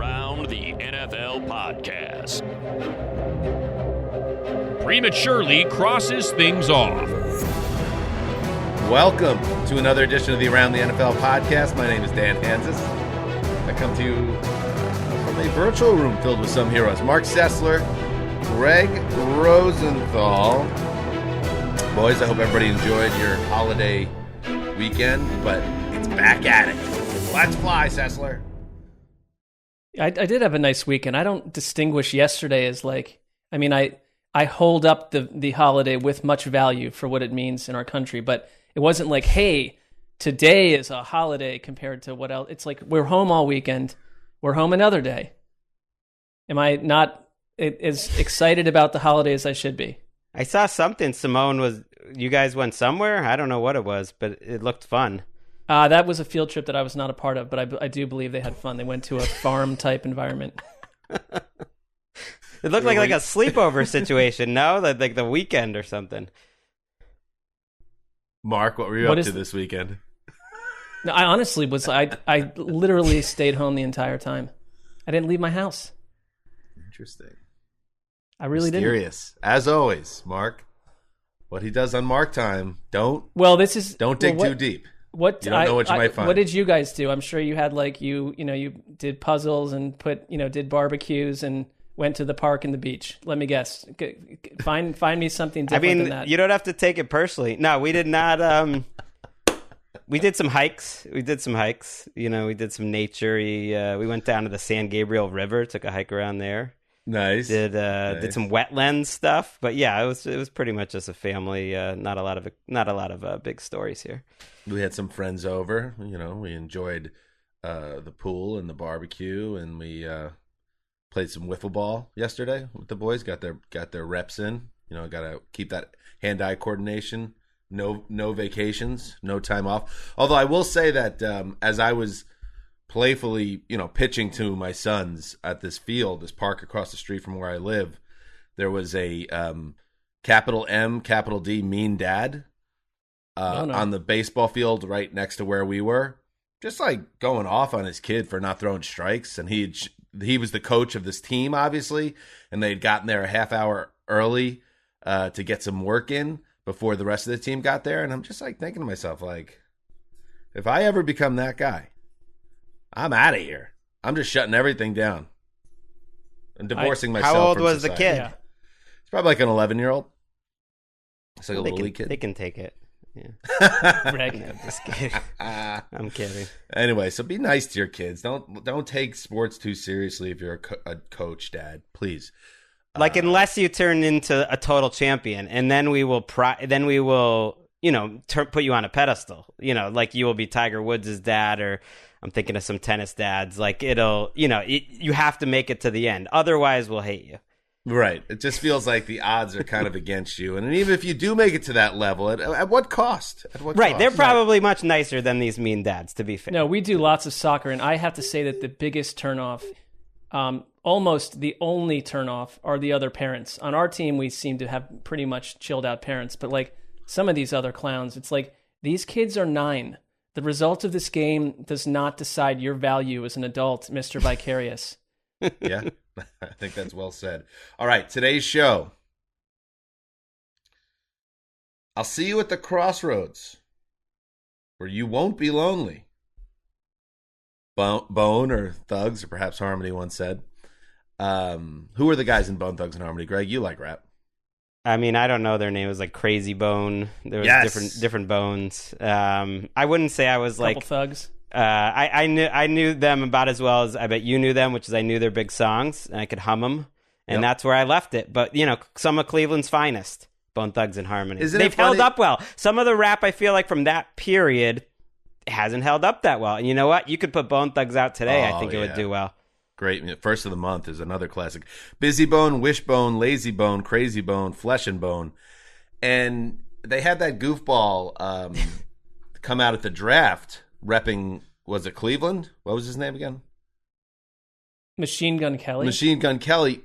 Around the NFL podcast. Prematurely crosses things off. Welcome to another edition of the Around the NFL podcast. My name is Dan Hansis. I come to you from a virtual room filled with some heroes. Mark Sessler, Greg Rosenthal. Boys, I hope everybody enjoyed your holiday weekend, but it's back at it. Let's fly, Sessler. I did have a nice weekend. I don't distinguish yesterday as I hold up the holiday with much value for what it means in our country, but it wasn't like, hey, today is a holiday compared to what else. It's like, we're home all weekend. We're home another day. Am I not as excited about the holiday as I should be? I saw something. You guys went somewhere? I don't know what it was, but it looked fun. That was a field trip that I was not a part of, but I do believe they had fun. They went to a farm-type environment. It looked like a sleepover situation, no? Like the weekend or something. Mark, what were you up to this weekend? No, I honestly was. I literally stayed home the entire time. I didn't leave my house. Interesting. I really didn't. Mysterious, as always, Mark. What he does on Mark time, don't dig too deep. You don't know what you might find. What did you guys do? I'm sure you had you did puzzles and did barbecues and went to the park and the beach. Let me guess. Find me something different than that. You don't have to take it personally. No, we did not. We did some hikes. We did some some nature. We went down to the San Gabriel River, took a hike around there. Nice. Did some wetlands stuff, but yeah, it was pretty much just a family. Not a lot of big stories here. We had some friends over. We enjoyed the pool and the barbecue, and we played some wiffle ball yesterday with the boys. Got their reps in. Got to keep that hand-eye coordination. No vacations, no time off. Although I will say that as I was playfully, pitching to my sons at this park across the street from where I live, there was a capital M, capital D, mean dad on the baseball field right next to where we were, just like going off on his kid for not throwing strikes. And he was the coach of this team, obviously, and they'd gotten there a half hour early to get some work in before the rest of the team got there. And I'm just thinking to myself, if I ever become that guy, I'm out of here. I'm just shutting everything down and divorcing myself. How old from was society. the kid? Yeah. It's probably like an 11-year-old. It's like a little league kid. They can take it. Yeah. Greg. No, just kidding. I'm kidding. Anyway, so be nice to your kids. Don't take sports too seriously if you're a coach, Dad. Please. Unless you turn into a total champion, and then we will put you on a pedestal. You will be Tiger Woods' dad, or I'm thinking of some tennis dads. You have to make it to the end. Otherwise, we'll hate you. Right. It just feels like the odds are kind of against you. And even if you do make it to that level, at what cost? Right. They're probably much nicer than these mean dads, to be fair. No, we do lots of soccer, and I have to say that the biggest turnoff, almost the only turnoff, are the other parents. On our team, we seem to have pretty much chilled out parents, but some of these other clowns, it's these kids are 9. The result of this game does not decide your value as an adult, Mr. Vicarious. Yeah, I think that's well said. All right, today's show. I'll see you at the crossroads where you won't be lonely. Bone or Thugs, or perhaps Harmony once said. Who are the guys in Bone Thugs and Harmony? Greg, you like rap. I mean, I don't know their name. It was Crazy Bone. There was different bones. I wouldn't say I was Couple thugs. I knew them about as well as I bet you knew them, which is I knew their big songs and I could hum them, and that's where I left it. But some of Cleveland's finest, Bone Thugs and Harmony. They've held up well. Some of the rap I feel like from that period hasn't held up that well. And you know what? You could put Bone Thugs out today. I think it would do well. Great. First of the Month is another classic. Busy Bone, Wishbone, Lazy Bone, Crazy Bone, Flesh and Bone. And they had that goofball come out at the draft repping, was it Cleveland? What was his name again? Machine Gun Kelly. Machine Gun Kelly.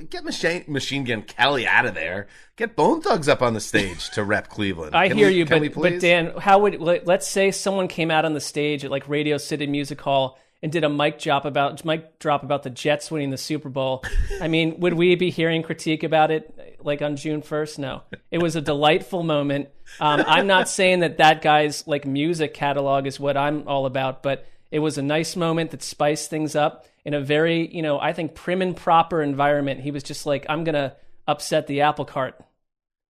Get Machine Gun Kelly out of there. Get Bone Thugs up on the stage to rep Cleveland. But Dan, how would let's say someone came out on the stage at Radio City Music Hall and did a mic drop about the Jets winning the Super Bowl, I mean, would we be hearing critique about it like on June 1st? No. It was a delightful moment. I'm not saying that guy's like music catalog is what I'm all about, but it was a nice moment that spiced things up in a very, I think prim and proper environment. He was just like, I'm going to upset the apple cart.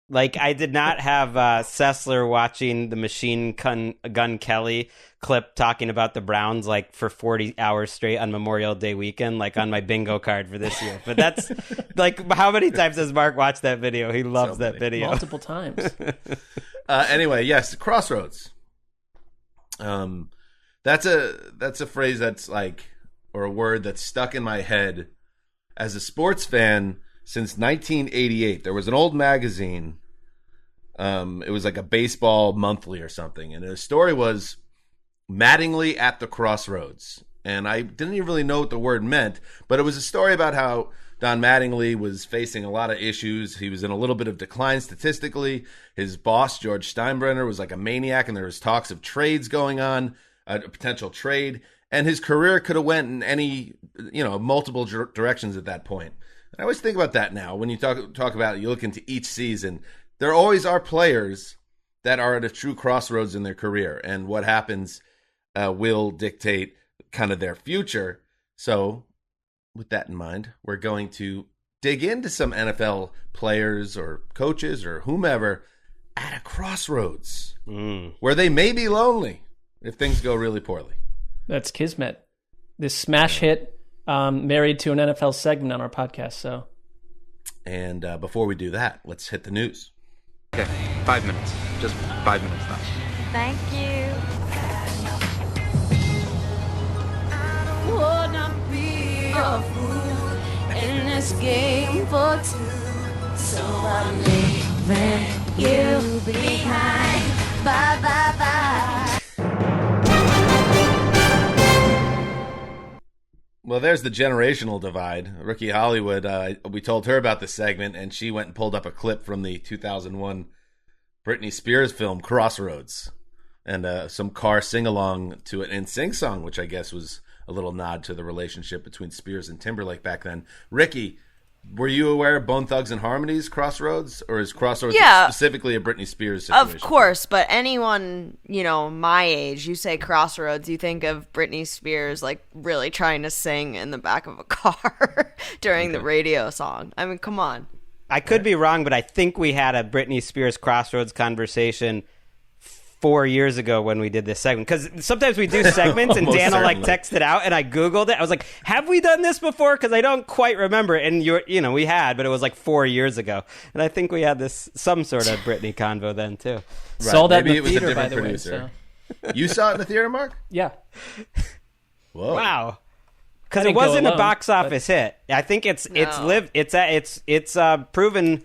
Like, I did not have Sessler watching the Machine Gun Kelly clip talking about the Browns like for 40 hours straight on Memorial Day weekend, like on my bingo card for this year. But that's like, how many times has Mark watched that video? He loves that video. Multiple times. Anyway, yes, Crossroads. That's a phrase that's like, or a word that's stuck in my head as a sports fan since 1988. There was an old magazine. It was like a baseball monthly or something. And the story was Mattingly at the Crossroads. And I didn't even really know what the word meant, but it was a story about how Don Mattingly was facing a lot of issues. He was in a little bit of decline statistically. His boss, George Steinbrenner, was like a maniac, and there was talks of trades going on, a potential trade. And his career could have went in any, multiple directions at that point. I always think about that now. When you talk about, you look into each season, there always are players that are at a true crossroads in their career, and what happens will dictate kind of their future. So with that in mind, we're going to dig into some NFL players or coaches or whomever at a crossroads where they may be lonely if things go really poorly. That's Kismet. This smash hit married to an NFL segment on our podcast. So, and before we do that, let's hit the news. Okay, 5 minutes. Just 5 minutes now. Thank you. Would not be a fool in this game for two. So I'm leaving you behind. Bye, bye, bye. Well, there's the generational divide. Ricky Hollywood, we told her about the segment, and she went and pulled up a clip from the 2001 Britney Spears film Crossroads, and some car sing-along to an NSYNC song, which I guess was a little nod to the relationship between Spears and Timberlake back then. Ricky, were you aware of Bone Thugs and Harmony's Crossroads, or is Crossroads specifically a Britney Spears situation? Of course, but anyone, my age, you say Crossroads, you think of Britney Spears, like, really trying to sing in the back of a car during the radio song. I mean, come on. I could be wrong, but I think we had a Britney Spears Crossroads conversation 4 years ago when we did this segment, because sometimes we do segments and Dan will like text it out, and I Googled it. I was like, have we done this before? Because I don't quite remember it. And we had, but it was like 4 years ago. And I think we had some sort of Britney convo then too. Right. Saw that Maybe in the theater, by the way. So. You saw it in the theater, Mark? Yeah. Whoa. Wow. Because it wasn't a box office hit. I think it's proven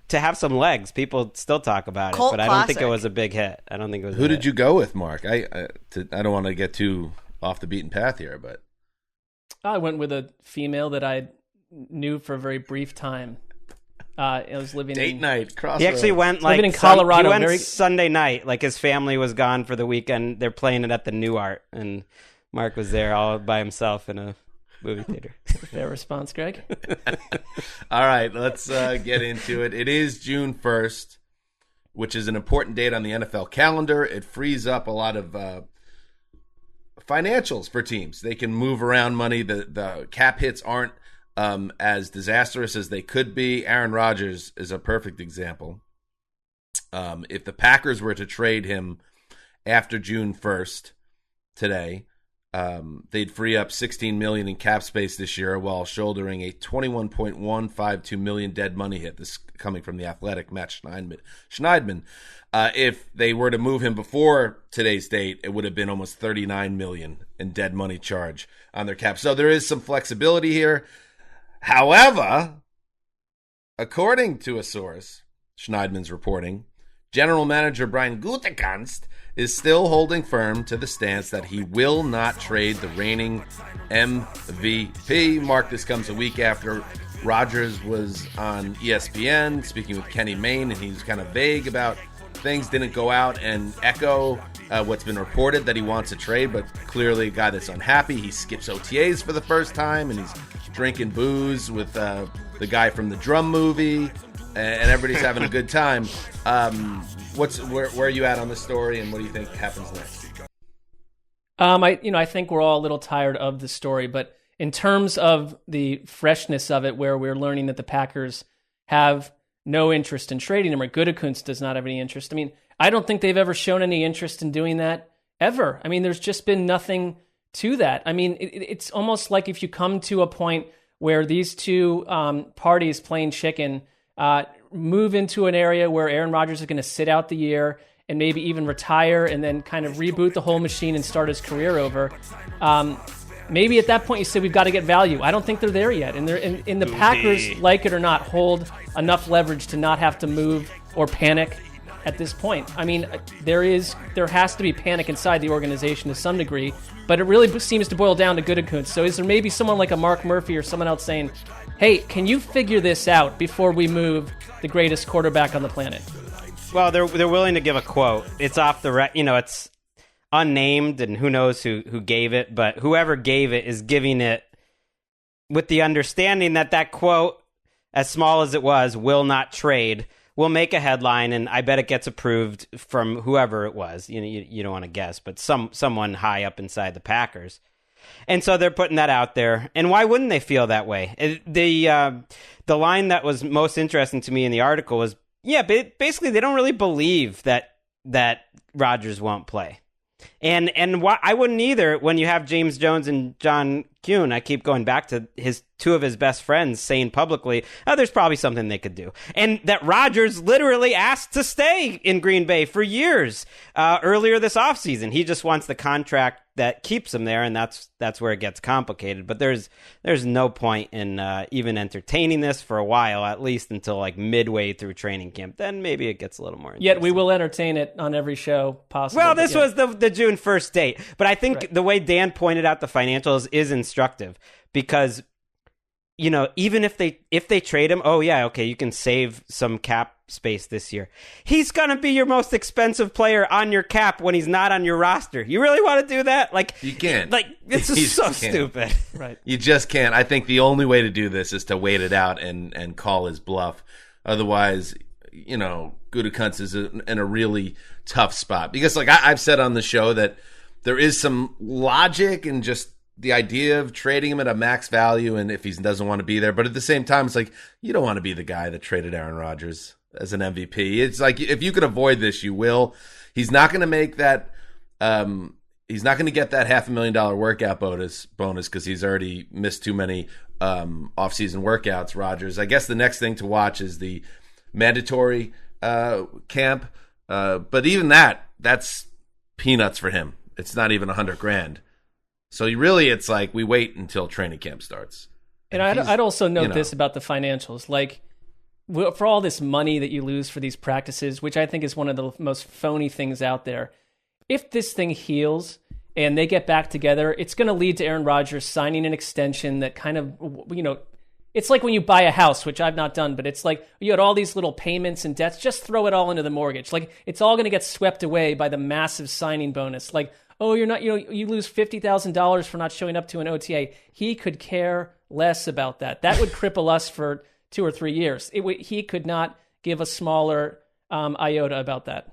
to have some legs. People still talk about Cult it, but I don't think it was a big hit. I don't think it was. Who did you go with, Mark? I don't want to get too off the beaten path here, but I went with a female that I knew for a very brief time. I was living date night. Crossroads. He actually went like living in Colorado. He went Sunday night. Like his family was gone for the weekend. They're playing it at the New Art, and Mark was there all by himself in a movie theater. Fair response, Greg. All right, let's get into it. It is June 1st, which is an important date on the NFL calendar. It frees up a lot of financials for teams. They can move around money. The cap hits aren't as disastrous as they could be. Aaron Rodgers is a perfect example. If the Packers were to trade him after June 1st today, they'd free up $16 million in cap space this year while shouldering a $21.152 million dead money hit. This coming from the Athletic, Matt Schneidman. If they were to move him before today's date, it would have been almost $39 million in dead money charge on their cap. So there is some flexibility here. However, according to a source, Schneidman's reporting, General Manager Brian Gutekunst is still holding firm to the stance that he will not trade the reigning MVP. Mark, this comes a week after Rodgers was on ESPN speaking with Kenny Mayne, and he was kind of vague about things, didn't go out and echo what's been reported that he wants a trade, but clearly a guy that's unhappy. He skips OTAs for the first time, and he's drinking booze with the guy from the Drum movie, and everybody's having a good time. Where are you at on this story, and what do you think happens next? I think we're all a little tired of the story, but in terms of the freshness of it, where we're learning that the Packers have no interest in trading him, or Gutekunst does not have any interest. I mean, I don't think they've ever shown any interest in doing that ever. I mean, there's just been nothing to that. I mean, it's almost like if you come to a point where these two parties playing chicken move into an area where Aaron Rodgers is going to sit out the year and maybe even retire and then kind of reboot the whole machine and start his career over. Maybe at that point you say we've got to get value. I don't think they're there yet. And the Packers, like it or not, hold enough leverage to not have to move or panic at this point. I mean, there has to be panic inside the organization to some degree, but it really seems to boil down to Gutekunst. So is there maybe someone like a Mark Murphy or someone else saying, hey, can you figure this out before we move the greatest quarterback on the planet? Well, they're willing to give a quote. It's off the it's unnamed, and who knows who gave it, but whoever gave it is giving it with the understanding that quote, as small as it was, will not trade, will make a headline, and I bet it gets approved from whoever it was. You don't want to guess, but someone high up inside the Packers. And so they're putting that out there. And why wouldn't they feel that way? The line that was most interesting to me in the article was, basically they don't really believe that Rodgers won't play. And I wouldn't either when you have James Jones and John Kuhn. I keep going back to two of his best friends saying publicly, there's probably something they could do. And that Rodgers literally asked to stay in Green Bay for years earlier this offseason. He just wants the contract that keeps him there, and that's where it gets complicated. But there's no point in even entertaining this for a while, at least until like midway through training camp. Then maybe it gets a little more interesting. Yet we will entertain it on every show possible. Well, this was the June 1st date. But I think the way Dan pointed out the financials is instructive because, even if they trade him, you can save some cap space this year. He's going to be your most expensive player on your cap when he's not on your roster. You really want to do that? Like, you can't. Like, this is so stupid. Right. You just can't. I think the only way to do this is to wait it out and call his bluff. Otherwise, Gutekunst is in a really tough spot. Because, like I've said on the show, that there is some logic in just the idea of trading him at a max value and if he doesn't want to be there. But at the same time, it's like, you don't want to be the guy that traded Aaron Rodgers as an MVP. It's like, if you can avoid this, you will. He's not going to make that. He's not going to get that $500,000 workout bonus because he's already missed too many offseason workouts, Rodgers. I guess the next thing to watch is the mandatory camp. But even that's peanuts for him. It's not even $100,000. So it's like we wait until training camp starts. And I'd also note this about the financials. Like, for all this money that you lose for these practices, which I think is one of the most phony things out there, if this thing heals and they get back together, it's going to lead to Aaron Rodgers signing an extension that kind of, it's like when you buy a house, which I've not done, but it's like you had all these little payments and debts, just throw it all into the mortgage. Like, it's all going to get swept away by the massive signing bonus. Like, oh, you're not, you lose $50,000 for not showing up to an OTA. He could care less about that. That would cripple us for 2 or 3 years. He could not give a smaller iota about that.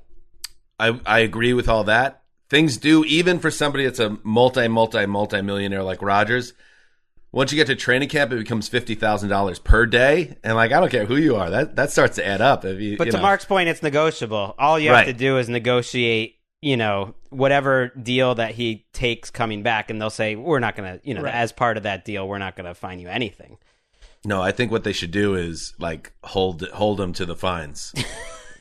I agree with all that. Things do, even for somebody that's a multi-millionaire like Rodgers, once you get to training camp, it becomes $50,000 per day. And I don't care who you are. That starts to add up. But to Mark's point, it's negotiable. All you have to do is negotiate, whatever deal that he takes coming back. And they'll say, we're not going to, as part of that deal, we're not going to fine you anything. No, I think what they should do is hold him to the fines.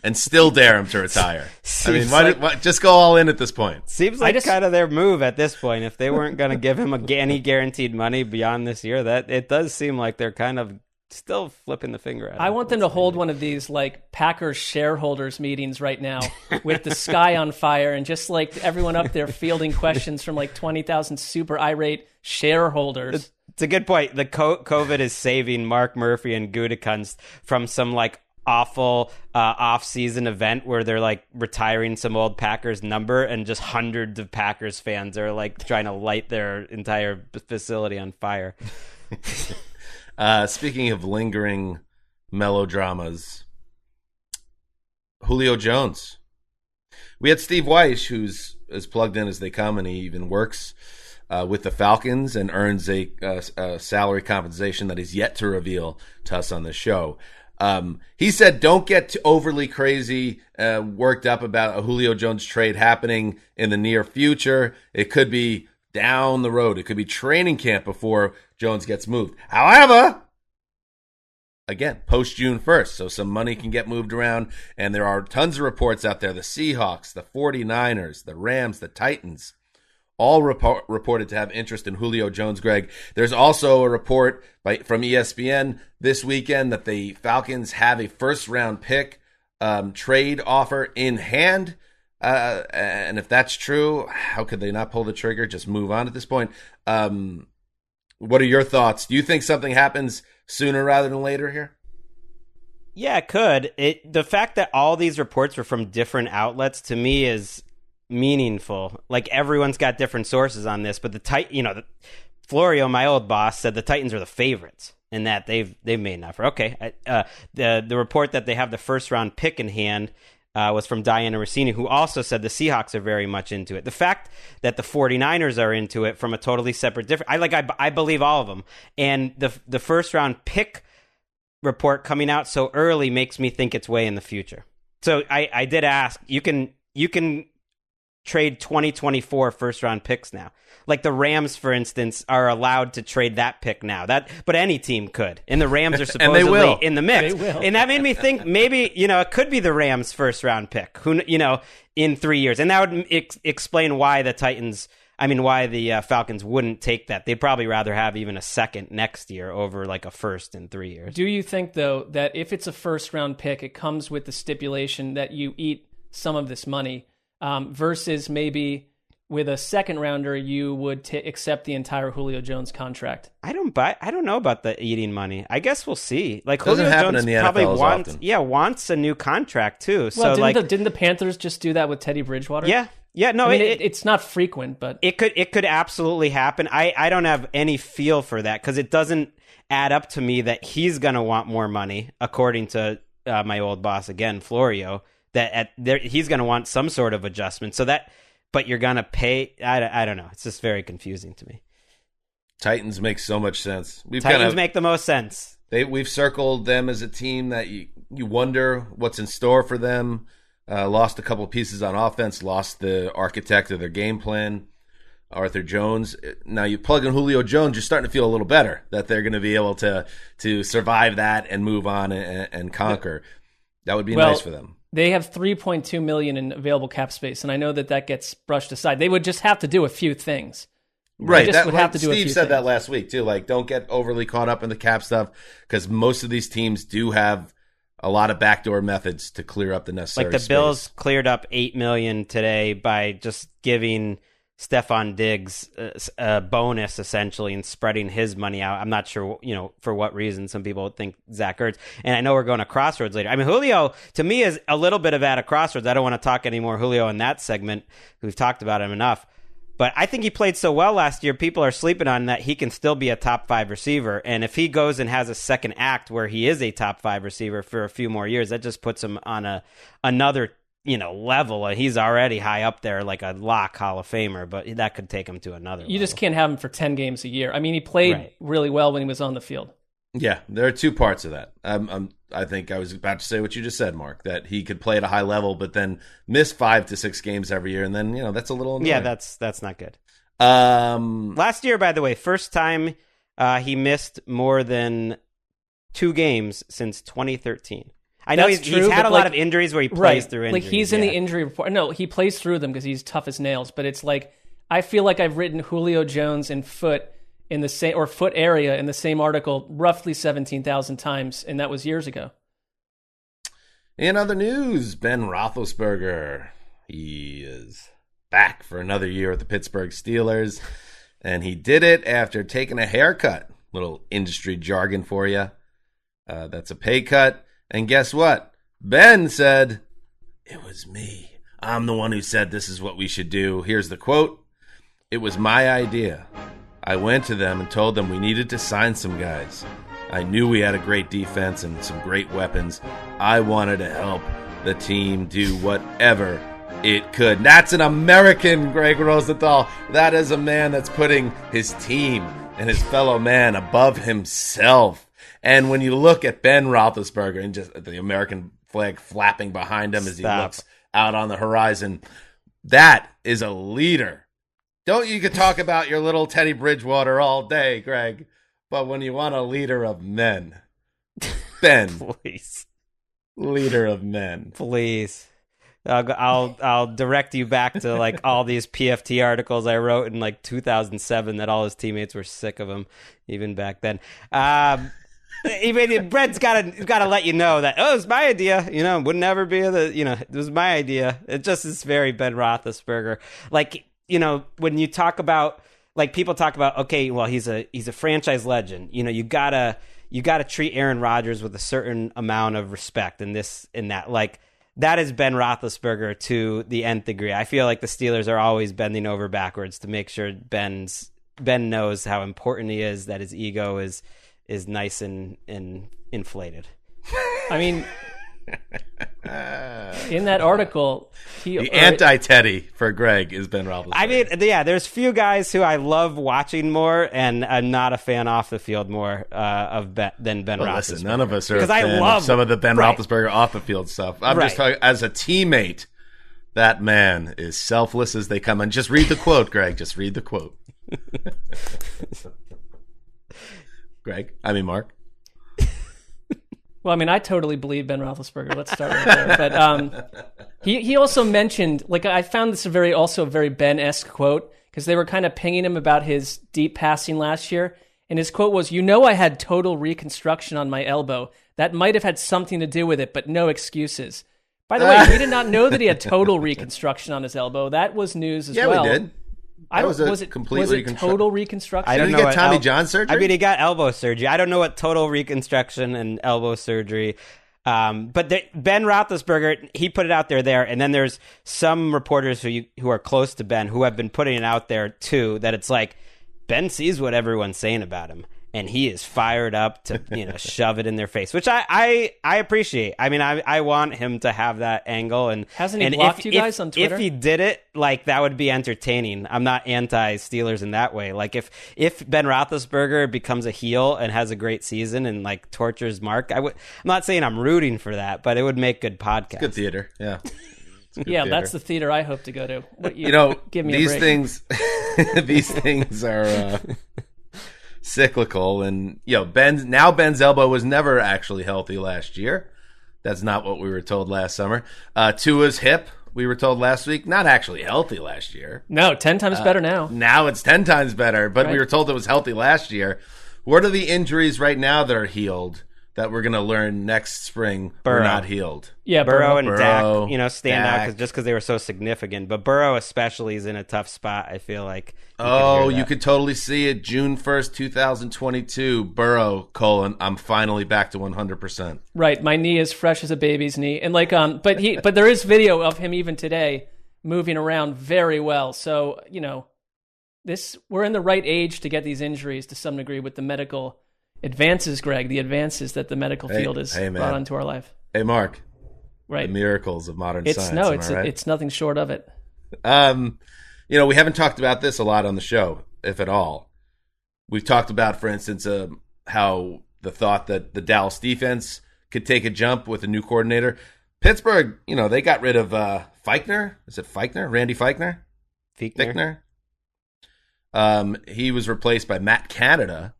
And still dare him to retire. I mean, why just go all in at this point? Seems like kind of their move at this point. If they weren't going to give him any guaranteed money beyond this year, that it does seem like they're kind of still flipping the finger at him. I want them to hold one of these Packers shareholders meetings right now with the sky on fire and just everyone up there fielding questions from 20,000 super irate shareholders. It's a good point. The COVID is saving Mark Murphy and Gutekunst from some awful off-season event where they're like retiring some old Packers number, and just hundreds of Packers fans are like trying to light their entire facility on fire. Speaking of lingering melodramas, Julio Jones. We had Steve Weiss, who's as plugged in as they come, and he even works with the Falcons and earns a salary compensation that he's yet to reveal to us on the show. He said, don't get overly crazy, worked up about a Julio Jones trade happening in the near future. It could be down the road. It could be training camp before Jones gets moved. However, again, post June 1st, so some money can get moved around, and there are tons of reports out there. The Seahawks, the 49ers, the Rams, the Titans, all reported to have interest in Julio Jones, Greg. There's also a report from ESPN this weekend that the Falcons have a first-round pick trade offer in hand. And if that's true, how could they not pull the trigger, just move on at this point? What are your thoughts? Do you think something happens sooner rather than later here? Yeah, it could. The fact that all these reports were from different outlets, to me, is meaningful. Like, everyone's got different sources on this, but Florio, my old boss, said the Titans are the favorites and that they've made an offer. Okay, the report that they have the first round pick in hand was from Diana Rossini, who also said the Seahawks are very much into it. The fact that the 49ers are into it from a totally separate, I believe all of them. And the first round pick report coming out so early makes me think it's way in the future. So I did ask, you can trade 2024 first round picks now. Like the Rams, for instance, are allowed to trade that pick now. But any team could. And the Rams are supposedly in the mix. And that made me think maybe, it could be the Rams first round pick, in 3 years. And that would explain why the Falcons wouldn't take that. They'd probably rather have even a second next year over like a first in 3 years. Do you think, though, that if it's a first round pick, it comes with the stipulation that you eat some of this money, versus maybe with a second rounder, you would accept the entire Julio Jones contract? I don't know about the eating money. I guess we'll see. Like, Doesn't Julio happen Jones in the probably NFL wants a new contract too. Well, So didn't the Panthers just do that with Teddy Bridgewater? Yeah, no, it's not frequent, but it could absolutely happen. I don't have any feel for that because it doesn't add up to me that he's going to want more money, according to my old boss again, Florio. He's going to want some sort of adjustment. But you're going to pay. I don't know. It's just very confusing to me. Titans make so much sense. Titans make the most sense. We've circled them as a team that you wonder what's in store for them. Lost a couple of pieces on offense. Lost the architect of their game plan, Arthur Jones. Now you plug in Julio Jones, you're starting to feel a little better that they're going to be able to survive that and move on and conquer. That would be nice for them. They have $3.2 million in available cap space, and I know that gets brushed aside. They would just have to do a few things. Right. Steve said that last week, too. Like, don't get overly caught up in the cap stuff, because most of these teams do have a lot of backdoor methods to clear up the necessary space. Like the Bills cleared up $8 million today by just giving Stephon Diggs a bonus, essentially, and spreading his money out. I'm not sure, for what reason. Some people think Zach Ertz. And I know we're going to Crossroads later. I mean, Julio, to me, is a little bit of at a crossroads. I don't want to talk any more Julio in that segment. We've talked about him enough. But I think he played so well last year, people are sleeping on that he can still be a top 5 receiver. And if he goes and has a second act where he is a top 5 receiver for a few more years, that just puts him on another level. He's already high up there, like a lock Hall of Famer, but that could take him to another level. You just can't have him for 10 games a year. I mean, he played really well when he was on the field. Yeah, there are two parts of that. I think I was about to say what you just said, Mark, that he could play at a high level, but then miss 5 to 6 games every year, and then that's a little annoying. Yeah, that's not good. Last year, by the way, first time he missed more than 2 games since 2013. I know he's had a lot of injuries where he plays through injuries. Like, he's in the injury report. No, he plays through them because he's tough as nails. But it's like, I feel like I've written Julio Jones and foot in the same, or foot area in the same article roughly 17,000 times, and that was years ago. In other news, Ben Roethlisberger, he is back for another year at the Pittsburgh Steelers, and he did it after taking a haircut. Little industry jargon for you. That's a pay cut. And guess what? Ben said, "It was me. I'm the one who said this is what we should do." Here's the quote. "It was my idea. I went to them and told them we needed to sign some guys. I knew we had a great defense and some great weapons. I wanted to help the team do whatever it could." That's an American, Greg Rosenthal. That is a man that's putting his team and his fellow man above himself. And when you look at Ben Roethlisberger and just the American flag flapping behind him as he looks out on the horizon, that is a leader. You could talk about your little Teddy Bridgewater all day, Greg, but when you want a leader of men, Ben, Please. Leader of men, please. I'll direct you back to like all these PFT articles I wrote in like 2007 that all his teammates were sick of him, even back then. Even Brett's got to let you know that, it was my idea. Would never be it was my idea. It just is very Ben Roethlisberger. Like, when you talk about, like, people talk about, okay, well, he's a franchise legend. You gotta treat Aaron Rodgers with a certain amount of respect and this and that. Like, that is Ben Roethlisberger to the nth degree. I feel like the Steelers are always bending over backwards to make sure Ben knows how important he is, that his ego is nice and inflated. I mean, in that article, the anti-Teddy for Greg is Ben Roethlisberger. I mean, yeah, there's few guys who I love watching more, and I'm not a fan off the field more than Ben Roethlisberger. Listen, none of us are a fan of some of the Ben Roethlisberger off the field stuff. I'm just talking as a teammate. That man is selfless as they come. And just read the quote, Greg. Just read the quote. Mark. Well, I mean, I totally believe Ben Roethlisberger. Let's start right there. But he also mentioned, like, I found this also a very Ben-esque quote, because they were kind of pinging him about his deep passing last year. And his quote was, I had total reconstruction on my elbow. That might have had something to do with it, but no excuses. By the way, we did not know that he had total reconstruction on his elbow. That was news as well. Yeah, we did. Was it total reconstruction? I don't Did know. He get Tommy John surgery? I mean, he got elbow surgery. I don't know what total reconstruction and elbow surgery. Ben Roethlisberger, he put it out there, and then there's some reporters who are close to Ben who have been putting it out there too. That it's like Ben sees what everyone's saying about him, and he is fired up to shove it in their face, which I appreciate. I mean, I want him to have that angle. And hasn't he blocked you guys on Twitter? If he did it, like, that would be entertaining. I'm not anti-Steelers in that way. Like, if Ben Roethlisberger becomes a heel and has a great season and like tortures Mark, I'm not saying I'm rooting for that, but it would make good podcast. It's good theater, yeah. Yeah, theater. That's the theater I hope to go to. Give me these a break. things. These things are cyclical, and Ben's elbow was never actually healthy last year. That's not what we were told last summer. Tua's hip, we were told last week, not actually healthy last year. No, 10 times better now. Now it's 10 times better, but right. We were told it was healthy last year. What are the injuries right now that are healed that we're going to learn next spring were not healed? Yeah, Burrow and Dak, stand Dak. out because they were so significant. But Burrow especially is in a tough spot, I feel like. You could totally see it. June 1st, 2022, Burrow, I'm finally back to 100%. Right, my knee is fresh as a baby's knee. And but there is video of him even today moving around very well. So, we're in the right age to get these injuries to some degree with the medical advances, Greg, the advances that the medical field has brought onto our life. Hey, Mark. Right. The miracles of modern science. It's nothing short of it. We haven't talked about this a lot on the show, if at all. We've talked about, for instance, how the thought that the Dallas defense could take a jump with a new coordinator. Pittsburgh, they got rid of Feichner. Is it Feichner? Randy Feichner? Fichtner. He was replaced by Matt Canada.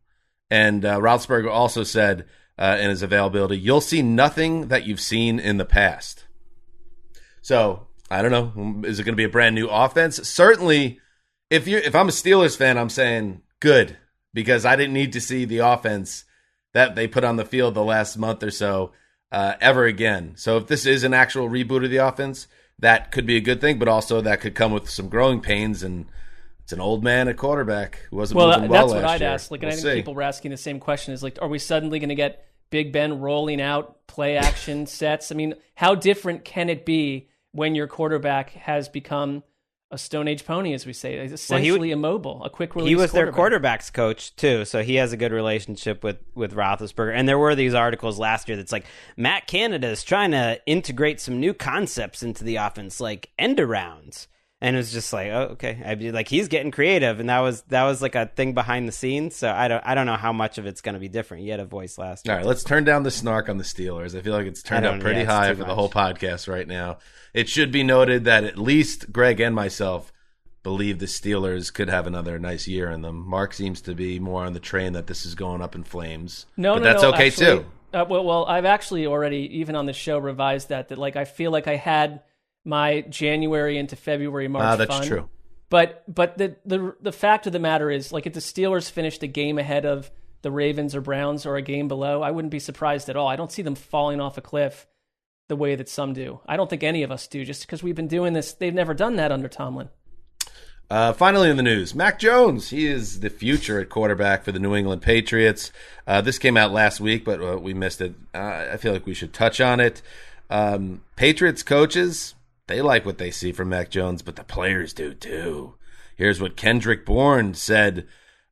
And Roethlisberger also said in his availability, "You'll see nothing that you've seen in the past." So, I don't know. Is it going to be a brand new offense? Certainly, if I'm a Steelers fan, I'm saying good, because I didn't need to see the offense that they put on the field the last month or so ever again. So if this is an actual reboot of the offense, that could be a good thing, but also that could come with some growing pains, and it's an old man at quarterback who wasn't moving well last year. Well, that's what I'd ask. Like, I think people were asking the same question: is like, are we suddenly going to get Big Ben rolling out play action sets. I mean, how different can it be when your quarterback has become a Stone Age pony, as we say, essentially immobile, a quick release. He was their quarterback's coach too, so he has a good relationship with Roethlisberger. And there were these articles last year that's like Matt Canada is trying to integrate some new concepts into the offense, like end arounds. And it was just like, oh, okay. I'd be like, he's getting creative, and that was like a thing behind the scenes. So I don't know how much of it's going to be different. You had a voice last year. All right, let's turn down the snark on the Steelers. I feel like it's turned up pretty high for the whole podcast right now. It should be noted that at least Greg and myself believe the Steelers could have another nice year in them. Mark seems to be more on the train that this is going up in flames. But that's okay actually, too. Well, I've actually already, even on the show, revised that like I feel like I had my January into February, March that's fun. True. But the fact of the matter is, like, if the Steelers finished a game ahead of the Ravens or Browns or a game below, I wouldn't be surprised at all. I don't see them falling off a cliff the way that some do. I don't think any of us do, just because we've been doing this. They've never done that under Tomlin. Finally in the news, Mac Jones. He is the future at quarterback for the New England Patriots. This came out last week, but we missed it. I feel like we should touch on it. Patriots coaches, they like what they see from Mac Jones, but the players do too. Here's what Kendrick Bourne said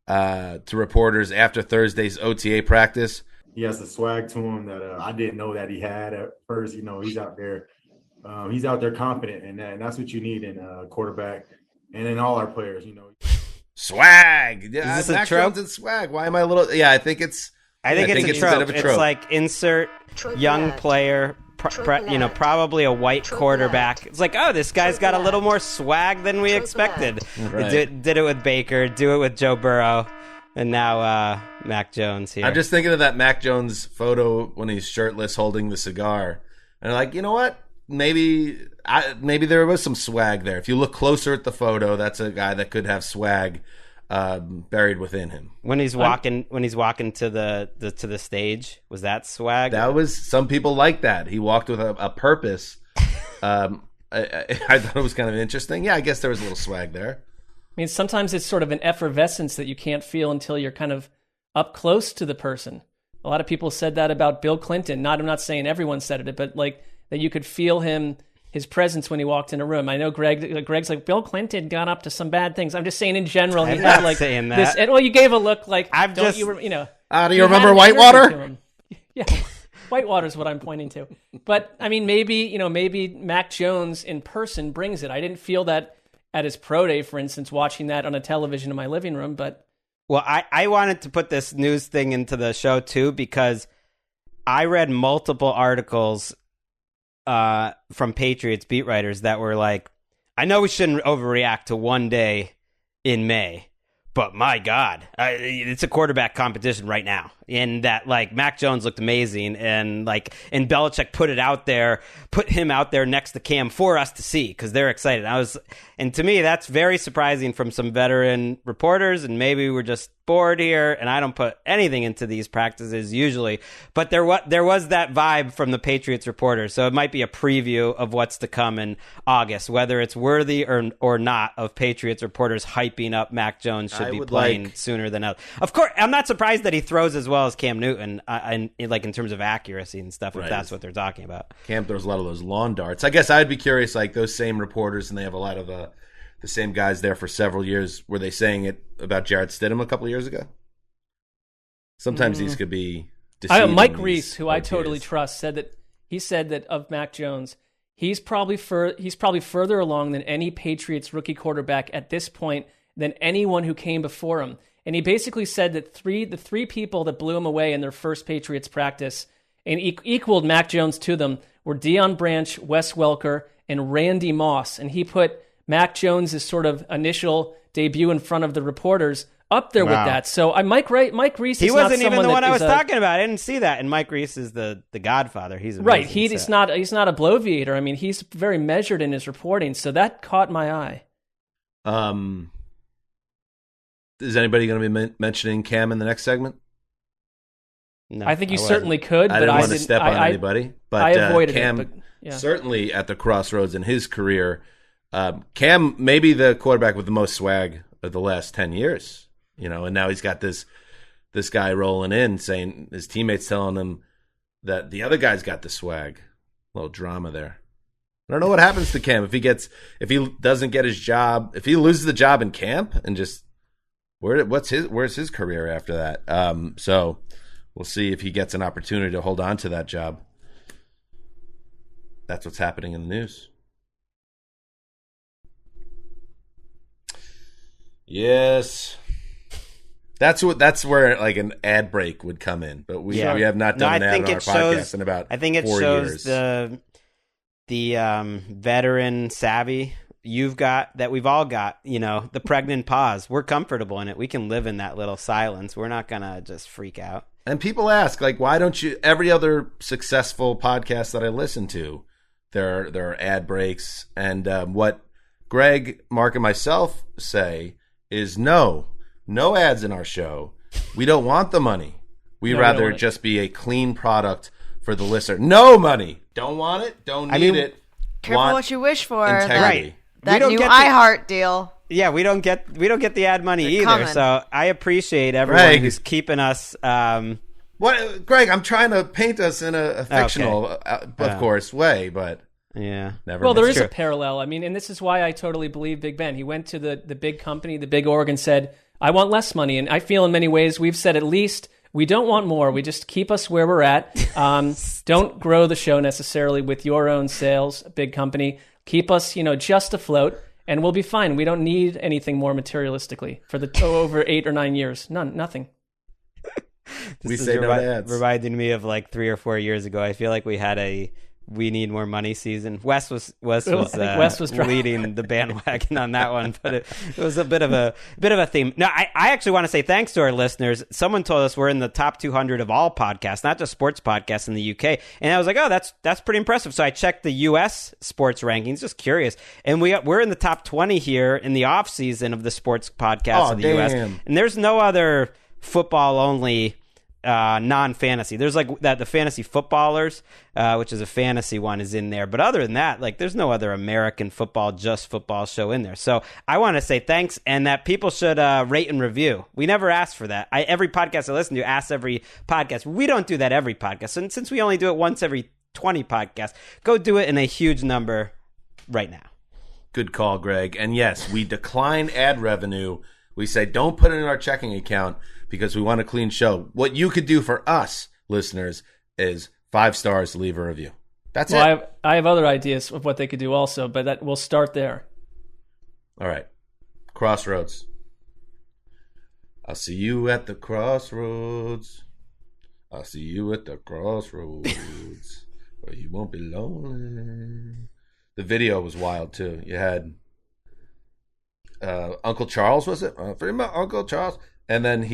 to reporters after Thursday's OTA practice. He has a swag to him that I didn't know that he had at first. You know, he's out there confident, and that's what you need in a quarterback and in all our players. You know, swag. Is this Mac a trope? Jones and swag. Why am I a little? Yeah, I think it's a trope. It's like insert young player. Probably a white quarterback. It's like, oh, this guy's got a little more swag than we expected. Right. Did it with Baker, do it with Joe Burrow, and now Mac Jones here. I'm just thinking of that Mac Jones photo when he's shirtless holding the cigar. And like, you know what? Maybe there was some swag there. If you look closer at the photo, that's a guy that could have swag buried within him. When he's walking to the stage, was that swag? That was, some people like that. He walked with a purpose. I thought it was kind of interesting. Yeah, I guess there was a little swag there. I mean, sometimes it's sort of an effervescence that you can't feel until you're kind of up close to the person. A lot of people said that about Bill Clinton. I'm not saying everyone said it, but like that you could feel his presence when he walked in a room. I know Greg's like, Bill Clinton got up to some bad things. I'm just saying in general. I'm not like saying that. Well, you gave a look like, do you remember Whitewater? Yeah, Whitewater's what I'm pointing to. But I mean, maybe Mac Jones in person brings it. I didn't feel that at his pro day, for instance, watching that on a television in my living room. But well, I wanted to put this news thing into the show too, because I read multiple articles from Patriots beat writers that were like, I know we shouldn't overreact to one day in May, but my God, it's a quarterback competition right now. And that, like, Mac Jones looked amazing, and Belichick put him out there next to Cam for us to see, because they're excited. And to me, that's very surprising from some veteran reporters, and maybe we're just bored here, and I don't put anything into these practices usually, but there was that vibe from the Patriots reporters, so it might be a preview of what's to come in August, whether it's worthy or not of Patriots reporters hyping up Mac Jones should be playing sooner than others. Of course, I'm not surprised that he throws as well as Cam Newton, in terms of accuracy and stuff, if that's what they're talking about. Cam throws a lot of those lawn darts. I guess I'd be curious, like those same reporters, and they have a lot of the same guys there for several years. Were they saying it about Jarrett Stidham a couple of years ago? Sometimes these could be deceiving. Mike Reese, who I totally trust, said that of Mac Jones, he's probably further along than any Patriots rookie quarterback at this point than anyone who came before him. And he basically said that the three people that blew him away in their first Patriots practice and equaled Mac Jones to them were Deion Branch, Wes Welker, and Randy Moss. And he put Mac Jones' sort of initial debut in front of the reporters up there with that. So Mike Reese. He wasn't even the one I was talking about. I didn't see that. And Mike Reese is the Godfather. He's amazing, right. He's not a bloviator. I mean, he's very measured in his reporting. So that caught my eye. Is anybody going to be mentioning Cam in the next segment? No, I think you certainly could, but I didn't want to step on anybody. But I avoided Cam, it. But, yeah. certainly at the crossroads in his career, Cam may be the quarterback with the most swag of the last 10 years. And now he's got this guy rolling in saying his teammates telling him, that the other guy's got the swag. A little drama there. I don't know what happens to Cam if he doesn't get his job, if he loses the job in camp and just where's his career after that? So we'll see if he gets an opportunity to hold on to that job. That's what's happening in the news. Yes. That's where like an ad break would come in, but we have not done an ad on our podcast in about 4 years. I think it shows the veteran savvy you've got, that we've all got, the pregnant pause. We're comfortable in it. We can live in that little silence. We're not going to just freak out. And people ask, like, why don't you, every other successful podcast that I listen to, there are ad breaks. And what Greg, Mark, and myself say is no ads in our show. We don't want the money. We'd rather just be a clean product for the listener. No money. Don't want it. Don't need it. Careful what you wish for. Integrity. That new iHeart deal. Yeah, we don't get the ad money either. So I appreciate everyone who's keeping us. What, Greg? I'm trying to paint us in a fictional, of course, way, but never. Well, there is a parallel. I mean, and this is why I totally believe Big Ben. He went to the big company, the big org, and said, "I want less money." And I feel in many ways we've said at least we don't want more. We just keep us where we're at. Don't grow the show necessarily with your own sales, big company. Keep us, just afloat, and we'll be fine. We don't need anything more materialistically for the over 8 or 9 years. Nothing. We say no ads. Reminding me of like 3 or 4 years ago. I feel like we had a "we need more money" season. Wes was leading the bandwagon on that one, but it was a bit of a theme. Now, I actually want to say thanks to our listeners. Someone told us we're in the top 200 of all podcasts, not just sports podcasts in the UK, and I was like, oh, that's pretty impressive. So I checked the US sports rankings, just curious, and we're in the top 20 here in the off season of the sports podcasts in the US, and there's no other football only non-fantasy. There's like that the fantasy footballers, which is a fantasy one, is in there, but other than that, like there's no other American football, just football show in there. So I want to say thanks, and that people should rate and review. We never ask for that. Every podcast I listen to asks every podcast. We don't do that every podcast, and since we only do it once every 20 podcasts, go do it in a huge number right now. Good call, Greg. And yes, we decline ad revenue. We say don't put it in our checking account because we want a clean show. What you could do for us, listeners, is 5 stars, leave a review. That's it. I have other ideas of what they could do also, but we'll start there. All right. Crossroads. I'll see you at the crossroads. I'll see you at the crossroads where you won't be lonely. The video was wild, too. You had Uncle Charles, was it? Uncle Charles. And then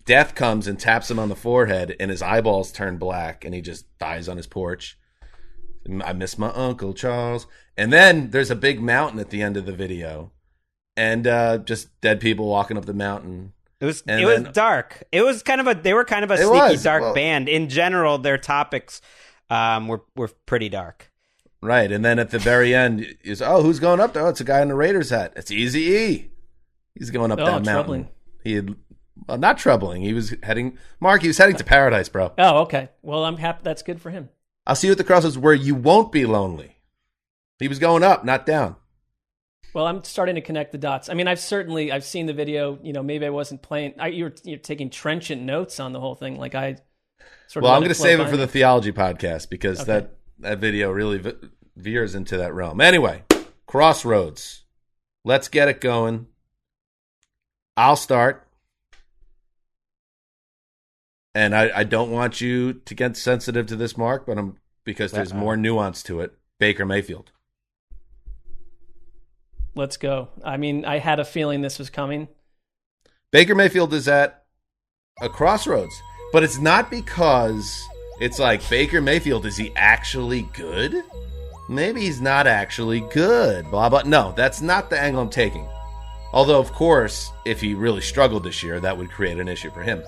death comes and taps him on the forehead, and his eyeballs turn black, and he just dies on his porch. I miss my Uncle Charles. And then there's a big mountain at the end of the video, and just dead people walking up the mountain. It was dark. It was they were kind of a sneaky dark band. In general, their topics were pretty dark. Right, and then at the very end is who's going up there? Oh, it's a guy in a Raiders hat. It's Eazy-E. He's going up that mountain. Troubling. Not troubling. He was heading to paradise, bro. Oh, okay. Well, I'm happy. That's good for him. I'll see you at the crossroads where you won't be lonely. He was going up, not down. Well, I'm starting to connect the dots. I mean, I've seen the video. Maybe I wasn't playing. You're taking trenchant notes on the whole thing. Like I sort of. Well, I'm going to save it for the theology podcast because that video really veers into that realm. Anyway, Crossroads. Let's get it going. I'll start. And I don't want you to get sensitive to this, Mark, but because there's more nuance to it. Baker Mayfield. Let's go. I mean, I had a feeling this was coming. Baker Mayfield is at a crossroads, but it's not because it's like Baker Mayfield, is he actually good? Maybe he's not actually good. Blah, blah. No, that's not the angle I'm taking. Although, of course, if he really struggled this year, that would create an issue for him.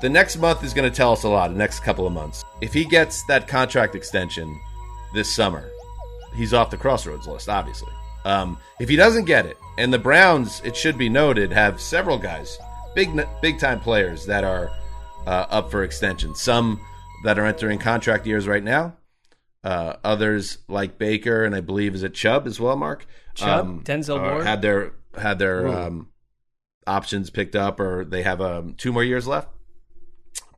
The next month is going to tell us a lot, the next couple of months. If he gets that contract extension this summer, he's off the crossroads list, obviously. If he doesn't get it, and the Browns, it should be noted, have several guys, big-time players that are up for extension. Some that are entering contract years right now. Others like Baker, and I believe is it Chubb as well, Mark? Chubb, Denzel Ward had their options picked up, or they have 2 more years left.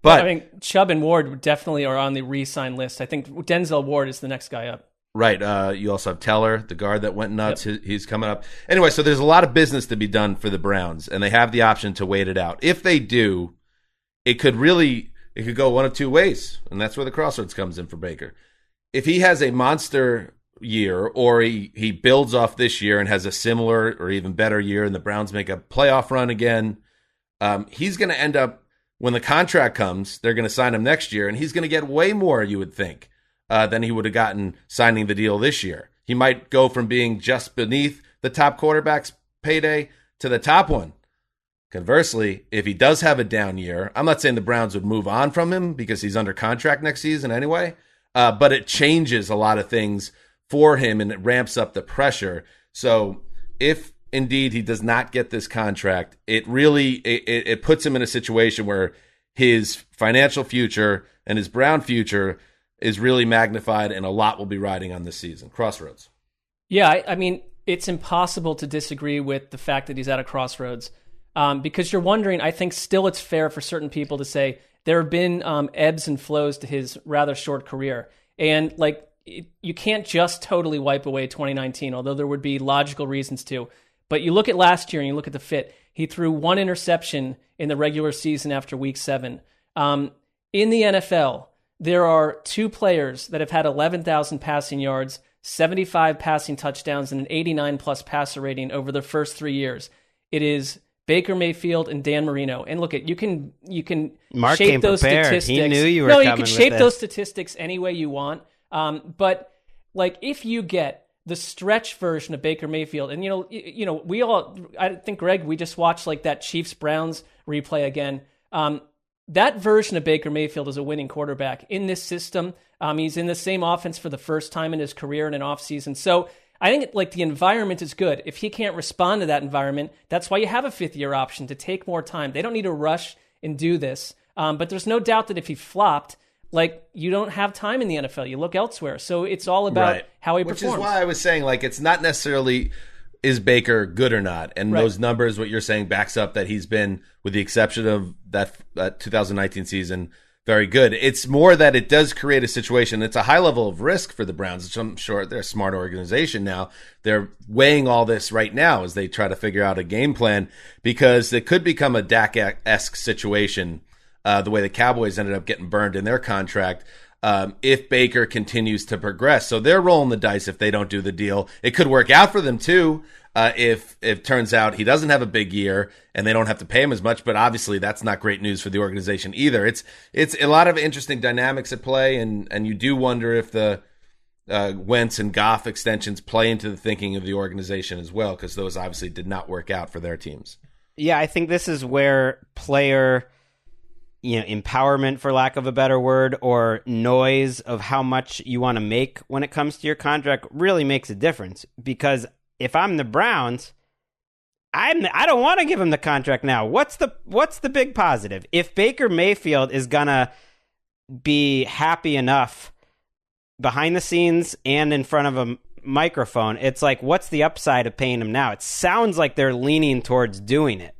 But I mean, Chubb and Ward definitely are on the re-sign list. I think Denzel Ward is the next guy up. Right. You also have Teller, the guard that went nuts. Yep. He's coming up. Anyway, so there's a lot of business to be done for the Browns, and they have the option to wait it out. If they do, it could go one of 2 ways, and that's where the crossroads comes in for Baker. If he has a monster year, or he builds off this year and has a similar or even better year, and the Browns make a playoff run again, he's going to end up, when the contract comes, they're going to sign him next year, and he's going to get way more, you would think, than he would have gotten signing the deal this year. He might go from being just beneath the top quarterback's payday to the top one. Conversely, if he does have a down year, I'm not saying the Browns would move on from him because he's under contract next season anyway, but it changes a lot of things for him and it ramps up the pressure. So if indeed he does not get this contract, it really it puts him in a situation where his financial future and his Brown future is really magnified, and a lot will be riding on this season. Crossroads. Yeah, I mean, it's impossible to disagree with the fact that he's at a crossroads, because you're wondering, I think still it's fair for certain people to say there have been ebbs and flows to his rather short career. And like, you can't just totally wipe away 2019, although there would be logical reasons to. But you look at last year and you look at the fit. He threw 1 interception in the regular season after week 7. In the NFL, there are 2 players that have had 11,000 passing yards, 75 passing touchdowns, and an 89-plus passer rating over their first 3 years. It is Baker Mayfield and Dan Marino. And look, you can Mark shape those prepared. statistics. He knew you were coming you can shape with those this. statistics any way you want. But like, if you get the stretch version of Baker Mayfield, and we all, I think, Greg, we just watched like that Chiefs-Browns replay again. That version of Baker Mayfield is a winning quarterback in this system. He's in the same offense for the first time in his career in an offseason. So I think like the environment is good. If he can't respond to that environment, that's why you have a 5th-year option to take more time. They don't need to rush and do this. But there's no doubt that if he flopped, like, you don't have time in the NFL. You look elsewhere. So it's all about how he performs. Which is why I was saying, like, it's not necessarily is Baker good or not. And those numbers, what you're saying, backs up that he's been, with the exception of that 2019 season, very good. It's more that it does create a situation. It's a high level of risk for the Browns, which I'm sure they're a smart organization now. They're weighing all this right now as they try to figure out a game plan, because it could become a Dak-esque situation, the way the Cowboys ended up getting burned in their contract, if Baker continues to progress. So they're rolling the dice if they don't do the deal. It could work out for them too, if it turns out he doesn't have a big year and they don't have to pay him as much. But obviously that's not great news for the organization either. It's a lot of interesting dynamics at play, and you do wonder if the Wentz and Goff extensions play into the thinking of the organization as well, because those obviously did not work out for their teams. Yeah, I think this is where player empowerment, for lack of a better word, or noise of how much you want to make when it comes to your contract really makes a difference. Because if I'm the Browns, I don't want to give him the contract now. What's the big positive? If Baker Mayfield is gonna be happy enough behind the scenes and in front of a microphone, it's like, what's the upside of paying him now? It sounds like they're leaning towards doing it.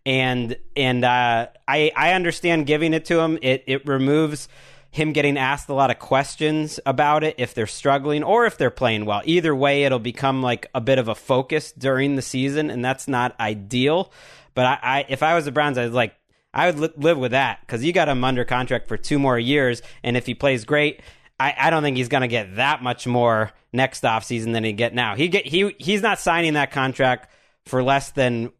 And I understand giving it to him. It removes him getting asked a lot of questions about it if they're struggling or if they're playing well. Either way, it'll become like a bit of a focus during the season, and that's not ideal. But if I was the Browns, I would live with that, because you got him under contract for 2 more years, and if he plays great, I don't think he's going to get that much more next offseason than he get now. He's not signing that contract for less than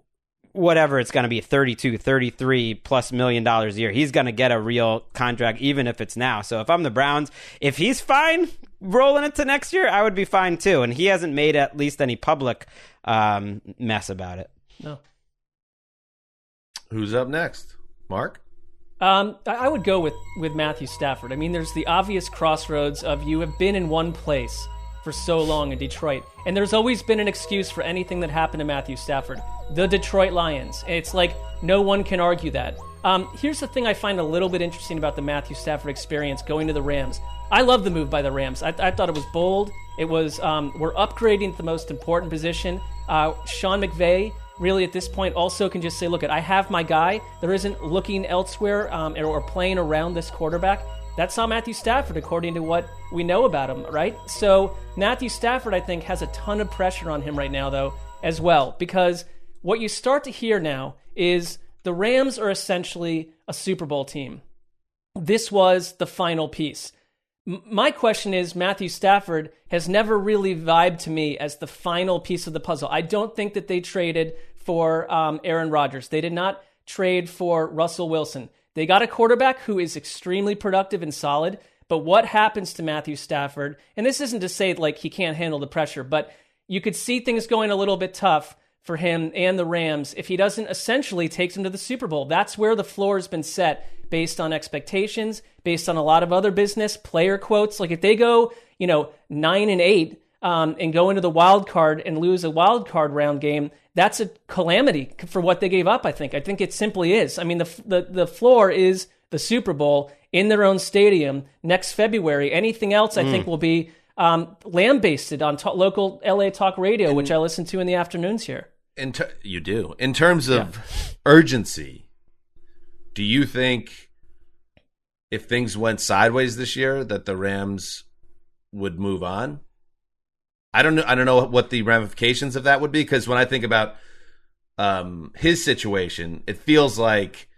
whatever it's going to be, $33+ million a year. He's going to get a real contract, even if it's now. So if I'm the Browns, if he's fine rolling into next year, I would be fine too. And he hasn't made at least any public mess about it. No. Who's up next? Mark? I would go with Matthew Stafford. I mean, there's the obvious crossroads of you have been in one place for so long in Detroit, and there's always been an excuse for anything that happened to Matthew Stafford. The Detroit Lions. It's like no one can argue that. Here's the thing I find a little bit interesting about the Matthew Stafford experience going to the Rams. I love the move by the Rams. I thought it was bold. It was, we're upgrading the most important position. Sean McVay really at this point also can just say, look, I have my guy. There isn't looking elsewhere or playing around this quarterback. That's not Matthew Stafford, according to what we know about him, right? So Matthew Stafford, I think, has a ton of pressure on him right now, though, as well, because what you start to hear now is the Rams are essentially a Super Bowl team. This was the final piece. My question is, Matthew Stafford has never really vibed to me as the final piece of the puzzle. I don't think that they traded for Aaron Rodgers. They did not trade for Russell Wilson. They got a quarterback who is extremely productive and solid, but what happens to Matthew Stafford, and this isn't to say like he can't handle the pressure, but you could see things going a little bit tough for him and the Rams if he doesn't essentially take them to the Super Bowl. That's where the floor has been set based on expectations, based on a lot of other business, player quotes. Like if they go, 9-8 and go into the wild card and lose a wild card round game, that's a calamity for what they gave up, I think. I think it simply is. I mean, the floor is the Super Bowl in their own stadium next February. Anything else, I think, will be lambasted on local LA talk radio, which I listen to in the afternoons here. You do. In terms of urgency, do you think if things went sideways this year that the Rams would move on? I don't know what the ramifications of that would be, because when I think about his situation, it feels like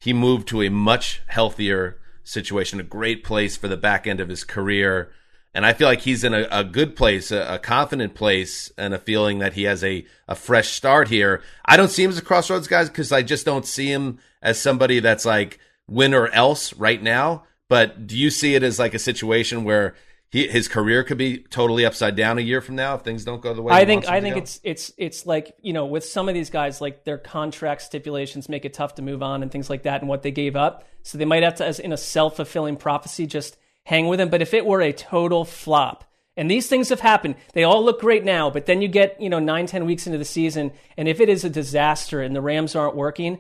he moved to a much healthier situation, a great place for the back end of his career. And I feel like he's in a good place, a confident place, and a feeling that he has a fresh start here. I don't see him as a crossroads guy because I just don't see him as somebody that's like win or else right now. But do you see it as like a situation where his career could be totally upside down a year from now if things don't go the way I think it's like, with some of these guys, like their contract stipulations make it tough to move on and things like that and what they gave up. So they might have to, as in a self-fulfilling prophecy, just hang with him. But if it were a total flop, and these things have happened, they all look great now, but then you get 9-10 weeks into the season, and if it is a disaster and the Rams aren't working,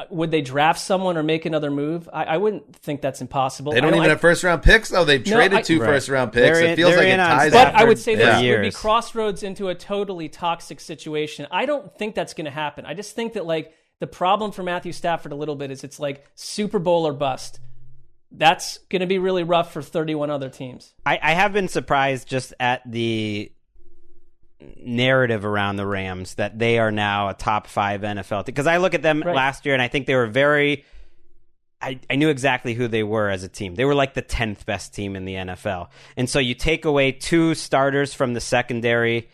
would they draft someone or make another move? I wouldn't think that's impossible. They don't even have first-round picks, though. They've traded two first-round picks. It feels like it ties up. But I would say this would be crossroads into a totally toxic situation. I don't think that's going to happen. I just think that the problem for Matthew Stafford a little bit is it's like Super Bowl or bust. That's going to be really rough for 31 other teams. I have been surprised just at the narrative around the Rams that they are now a top 5 NFL team. Because I look at them last year and I think they were I knew exactly who they were as a team. They were like the 10th best team in the NFL. And so you take away 2 starters from the secondary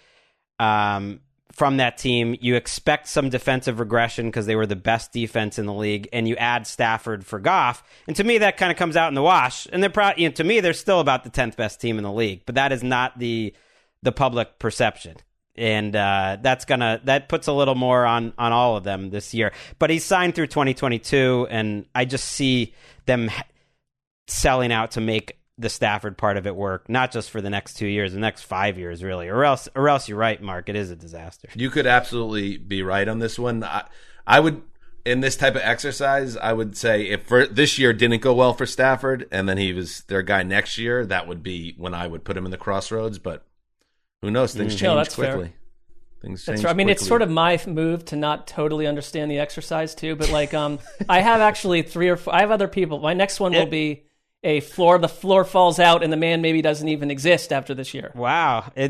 from that team. You expect some defensive regression because they were the best defense in the league, and you add Stafford for Goff. And to me, that kind of comes out in the wash. And they're to me, they're still about the 10th best team in the league. But that is not the public perception. And that puts a little more on all of them this year. But he's signed through 2022, and I just see them selling out to make the Stafford part of it work, not just for the next 2 years, the next 5 years, really. Or else you're right, Mark. It is a disaster. You could absolutely be right on this one. I would, in this type of exercise, I would say if this year didn't go well for Stafford, and then he was their guy next year, that would be when I would put him in the crossroads. But who knows? Things change quickly. Fair. Things change. I mean, it's sort of my move to not totally understand the exercise too. But I have actually 3 or 4. I have other people. My next one will be a floor. The floor falls out, and the man maybe doesn't even exist after this year. Wow! I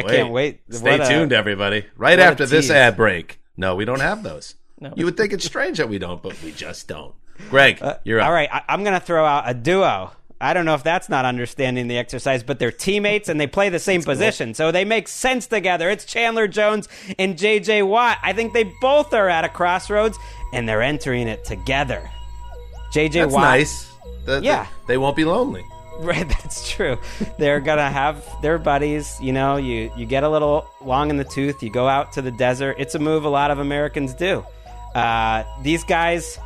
can't wait. Stay tuned, everybody. Right after this ad break. No, we don't have those. No. You would think it's strange that we don't, but we just don't. Greg, you're up. All right, I'm going to throw out a duo. I don't know if that's not understanding the exercise, but they're teammates and they play the same position, so they make sense together. It's Chandler Jones and J.J. Watt. I think they both are at a crossroads, and they're entering it together. J.J. Watt. Nice. They won't be lonely. Right, that's true. They're going to have their buddies. You get a little long in the tooth. You go out to the desert. It's a move a lot of Americans do. These guys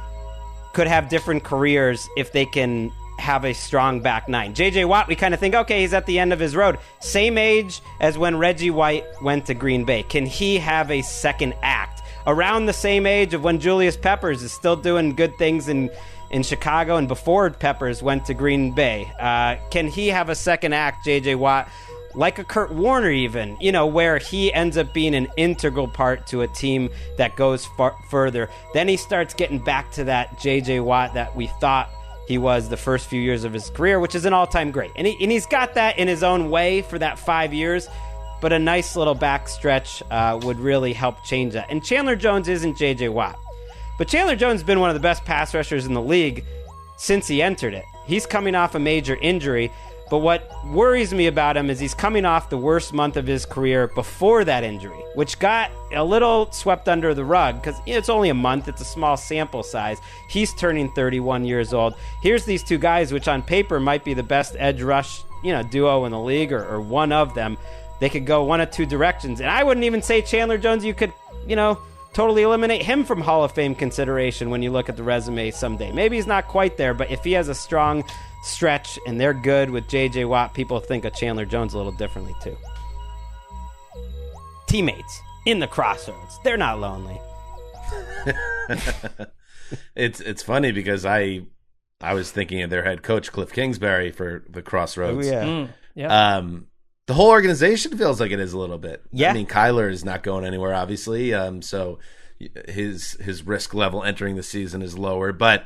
could have different careers if they can have a strong back nine. J.J. Watt, we kind of think, okay, he's at the end of his road. Same age as when Reggie White went to Green Bay. Can he have a second act around the same age of when Julius Peppers is still doing good things in Chicago and before Peppers went to Green Bay. Can he have a second act, J.J. Watt, like a Kurt Warner even, where he ends up being an integral part to a team that goes further? Then he starts getting back to that J.J. Watt that we thought he was the first few years of his career, which is an all-time great. And he's got that in his own way for that 5 years, but a nice little backstretch would really help change that. And Chandler Jones isn't J.J. Watt, but Chandler Jones has been one of the best pass rushers in the league since he entered it. He's coming off a major injury, but what worries me about him is he's coming off the worst month of his career before that injury, which got a little swept under the rug because it's only a month. It's a small sample size. He's turning 31 years old. Here's these two guys, which on paper might be the best edge rush duo in the league or one of them. They could go one of two directions. And I wouldn't even say Chandler Jones, you could, totally eliminate him from Hall of Fame consideration when you look at the resume someday. Maybe he's not quite there, but if he has a strong stretch and they're good with J.J. Watt, people think of Chandler Jones a little differently too. Teammates in the Crossroads, they're not lonely. It's funny because I was thinking of their head coach Cliff Kingsbury for the Crossroads. Oh yeah. The whole organization feels like it is a little bit. Yeah. I mean, Kyler is not going anywhere, obviously. So his risk level entering the season is lower, but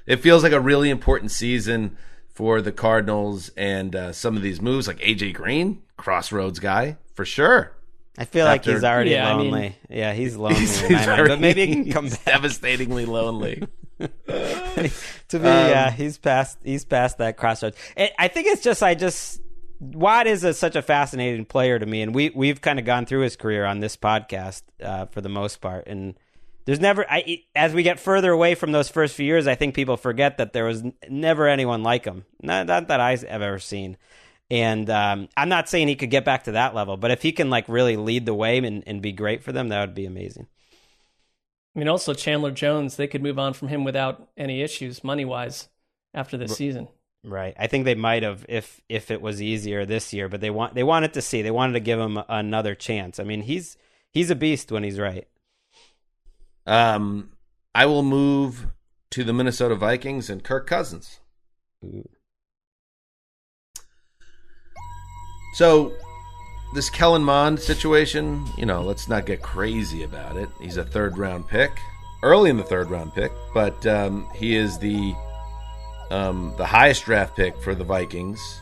it feels like a really important season for the Cardinals, and some of these moves, like AJ Green, Crossroads guy for sure. I feel like he's already lonely. He's lonely. But maybe he can come back. Devastatingly lonely. To me, he's past that Crossroads. I think it's just Watt is such a fascinating player to me, and we've kind of gone through his career on this podcast for the most part, and there's never, as we get further away from those first few years, I think people forget that there was never anyone like him, not that I've ever seen. And I'm not saying he could get back to that level, but if he can really lead the way and be great for them, that would be amazing. I mean, also Chandler Jones, they could move on from him without any issues money-wise after this season. Right. I think they might have if it was easier this year, but they wanted to give him another chance. I mean, he's a beast when he's right. I will move to the Minnesota Vikings and Kirk Cousins. Ooh. So this Kellen Mond situation, let's not get crazy about it. He's a third-round pick, early in the third-round pick, but he is the highest draft pick for the Vikings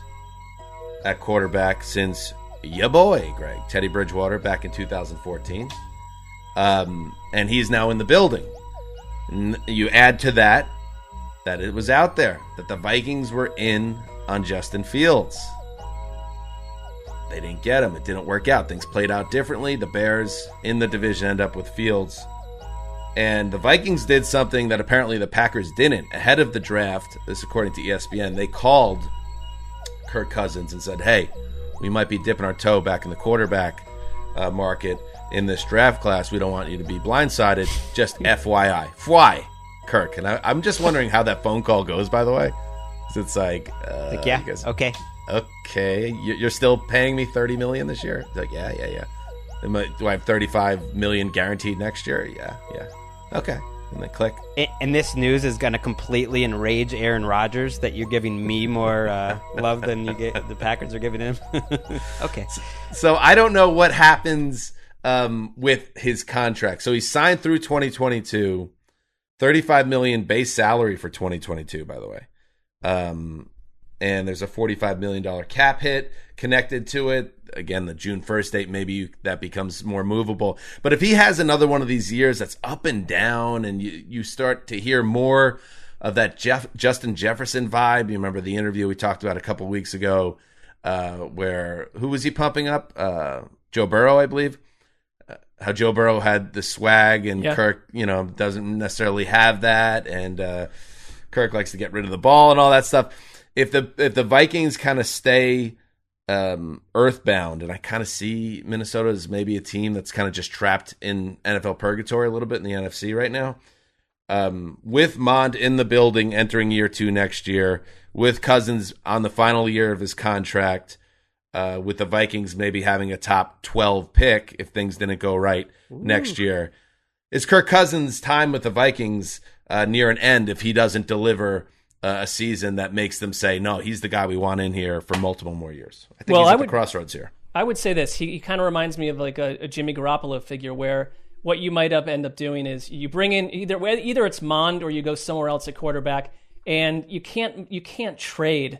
at quarterback since ya boy, Greg, Teddy Bridgewater back in 2014. And he's now in the building. And you add to that it was out there that the Vikings were in on Justin Fields. They didn't get him. It didn't work out. Things played out differently. The Bears in the division end up with Fields. And the Vikings did something that apparently the Packers didn't. Ahead of the draft, this according to ESPN, they called Kirk Cousins and said, hey, we might be dipping our toe back in the quarterback market in this draft class. We don't want you to be blindsided. Just FYI. Fwy, Kirk. And I'm just wondering how that phone call goes, by the way. It's like, yeah, okay. Okay, you're still paying me $30 million this year? He's like, yeah. Do I have $35 million guaranteed next year? Yeah. Okay. And then click. And this news is going to completely enrage Aaron Rodgers that you're giving me more love than the Packers are giving him. Okay. So I don't know what happens with his contract. So he signed through 2022, $35 million base salary for 2022, by the way. And there's a $45 million cap hit connected to it. Again, the June 1st date, maybe that becomes more movable. But if he has another one of these years that's up and down and you start to hear more of that Justin Jefferson vibe, you remember the interview we talked about a couple weeks ago where, who was he pumping up? Joe Burrow, I believe. How Joe Burrow had the swag and Kirk, doesn't necessarily have that. And Kirk likes to get rid of the ball and all that stuff. If the Vikings kind of stay earthbound, and I kind of see Minnesota as maybe a team that's kind of just trapped in NFL purgatory a little bit in the NFC right now, with Mond in the building entering year 2 next year, with Cousins on the final year of his contract, with the Vikings maybe having a top 12 pick if things didn't go right next year, Is Kirk Cousins' time with the Vikings near an end if he doesn't deliver a season that makes them say, no, he's the guy we want in here for multiple more years? I think he's at the crossroads here. I would say this. He kind of reminds me of like a Jimmy Garoppolo figure where what you might end up doing is you bring in either it's Mond or you go somewhere else at quarterback, and you can't trade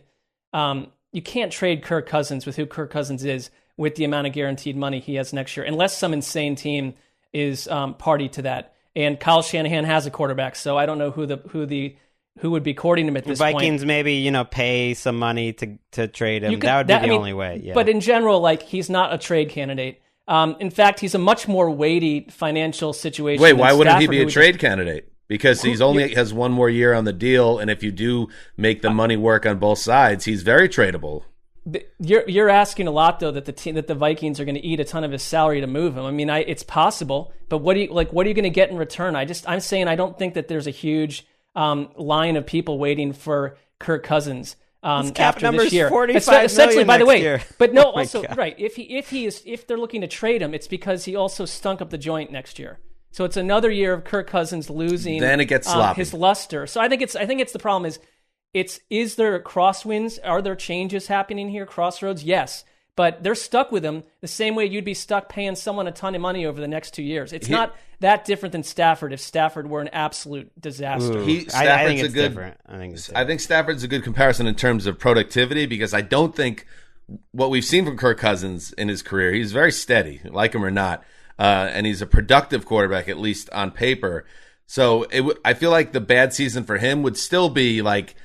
Kirk Cousins with who Kirk Cousins is with the amount of guaranteed money he has next year, unless some insane team is party to that. And Kyle Shanahan has a quarterback, so I don't know who would be courting him at this Vikings point. Maybe pay some money to trade him. That would be the only way. Yeah. But in general, like, he's not a trade candidate. In fact, he's a much more weighty financial situation. Wait, why wouldn't Stafford, he be a trade candidate? Because he's only has one more year on the deal, and if you do make the money work on both sides, he's very tradable. You're asking a lot, though, that the Vikings are going to eat a ton of his salary to move him. I mean, it's possible, but what are you going to get in return? I'm saying I don't think that there's a huge line of people waiting for Kirk Cousins after this year. Essentially, by the way, year. But no, also right. If they're looking to trade him, it's because he also stunk up the joint next year. So it's another year of Kirk Cousins losing. Then it gets sloppy. His luster. So I think it's the problem is there crosswinds? Are there changes happening here? Crossroads? Yes. But they're stuck with him the same way you'd be stuck paying someone a ton of money over the next 2 years. It's not that different than Stafford if Stafford were an absolute disaster. I think it's different. I think Stafford's a good comparison in terms of productivity, because I don't think what we've seen from Kirk Cousins in his career, he's very steady, like him or not, and he's a productive quarterback, at least on paper. So I feel like the bad season for him would still be like,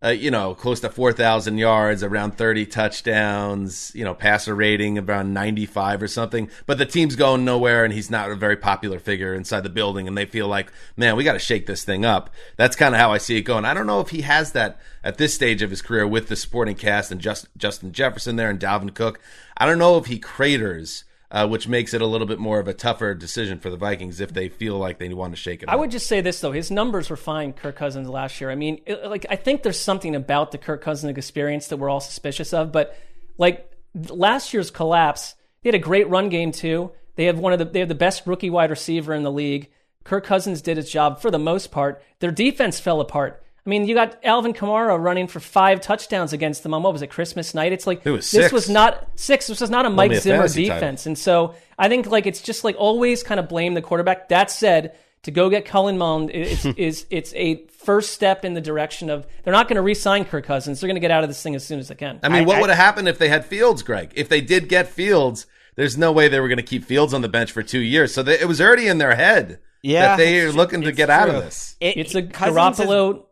close to 4,000 yards, around 30 touchdowns, passer rating around 95 or something. But the team's going nowhere, and he's not a very popular figure inside the building, and they feel like, man, we got to shake this thing up. That's kind of how I see it going. I don't know if he has that at this stage of his career with the supporting cast and Justin Jefferson there and Dalvin Cook. I don't know if he craters, which makes it a little bit more of a tougher decision for the Vikings if they feel like they want to shake it up. I would just say this, though. His numbers were fine, Kirk Cousins, last year. I mean, I think there's something about the Kirk Cousins experience that we're all suspicious of. But, like, last year's collapse, they had a great run game, too. They have the best rookie wide receiver in the league. Kirk Cousins did his job for the most part. Their defense fell apart. I mean, you got Alvin Kamara running for 5 touchdowns against them on, what was it, Christmas night? It's like, this was not 6. This was not a Mike Zimmer defense. And so I think, like, it's just like always kind of blame the quarterback. That said, to go get Cullen Mond it's a first step in the direction of, they're not going to re-sign Kirk Cousins. They're going to get out of this thing as soon as they can. I mean, what would have happened if they had Fields, Greg? If they did get Fields, there's no way they were going to keep Fields on the bench for 2 years. So it was already in their head that they are looking to get out of this. It's a Garoppolo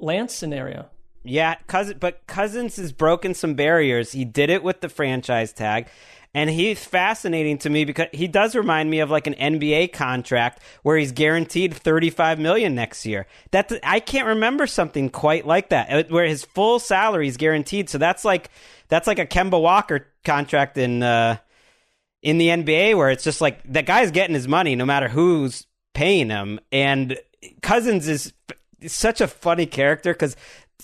Lance scenario. Yeah, but Cousins has broken some barriers. He did it with the franchise tag, and he's fascinating to me because he does remind me of like an NBA contract where he's guaranteed $35 million next year. I can't remember something quite like that, where his full salary is guaranteed. So that's like a Kemba Walker contract in the NBA, where it's just like that guy's getting his money no matter who's paying him. And Cousins is such a funny character because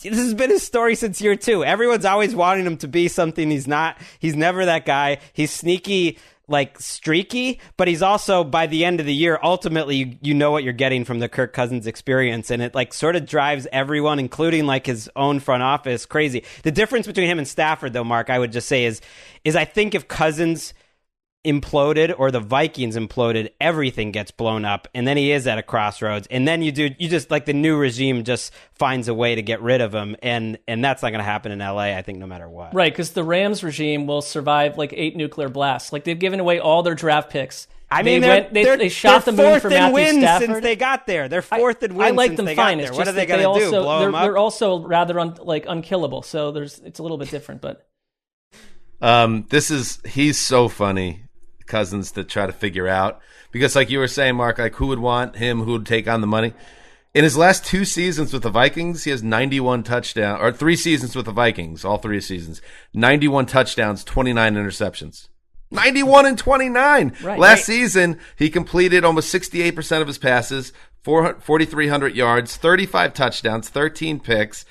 this has been his story since year 2. Everyone's always wanting him to be something he's not. He's never that guy. He's sneaky, like streaky, but he's also, by the end of the year, ultimately, you know what you're getting from the Kirk Cousins experience, and it like sort of drives everyone, including like his own front office, crazy. The difference between him and Stafford, though, Mark, I would just say is I think if Cousins imploded or the Vikings imploded, everything gets blown up, and then he is at a crossroads, and then you just like the new regime just finds a way to get rid of him, and that's not going to happen in LA, I think, no matter what. Right, because the Rams regime will survive like 8 nuclear blasts. Like, they've given away all their draft picks. I mean, they shot the moon for Matthew Stafford since they got there. They're fourth in wins. I like since them they fine. got there. It's What just are they going to do? Blow them up? They're also rather unkillable. So it's a little bit different, but he's so funny, Cousins, to try to figure out, because like you were saying, Mark, like who would want him, who would take on the money. In his last 2 seasons with the Vikings, he has 91 touchdowns, or 3 seasons with the Vikings, all 3 seasons, 91 touchdowns, 29 interceptions. 91 and 29. Last season, he completed almost 68% of his passes, 4,300 yards, 35 touchdowns, 13 picks,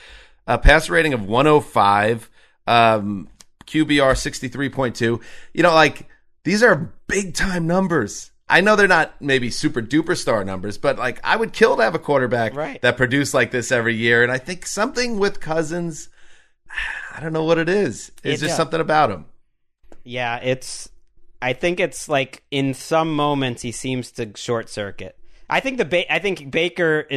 a passer rating of 105, QBR 63.2. These are big time numbers I know they're not maybe super duper star numbers, but like I would kill to have a quarterback that produced like this every year. And I think something with Cousins, I don't know what it is. It's just something about him. Yeah, I think it's like in some moments he seems to short circuit. I think Baker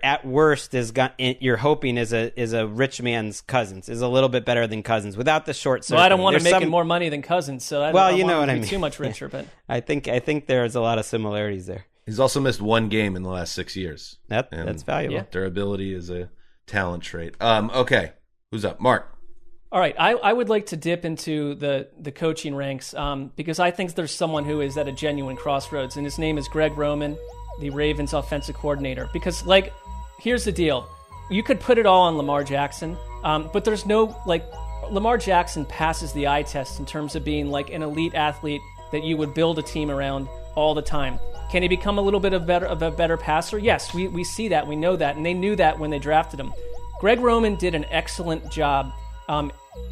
at worst you're hoping is a rich man's Cousins, is a little bit better than Cousins without the short circuit. Well, I don't want to make him more money than Cousins, so I don't want him to be too much richer. But I think there's a lot of similarities there. He's also missed one game in the last 6 years. That's valuable. Yeah. Durability is a talent trait. Okay, who's up? Mark. All right, I would like to dip into the coaching ranks because I think there's someone who is at a genuine crossroads, and his name is Greg Roman, the Ravens offensive coordinator. Because, like, here's the deal. You could put it all on Lamar Jackson, but there's no, like, Lamar Jackson passes the eye test in terms of being, like, an elite athlete that you would build a team around all the time. Can he become a little bit of a better passer? Yes, we see that. We know that, and they knew that when they drafted him. Greg Roman did an excellent job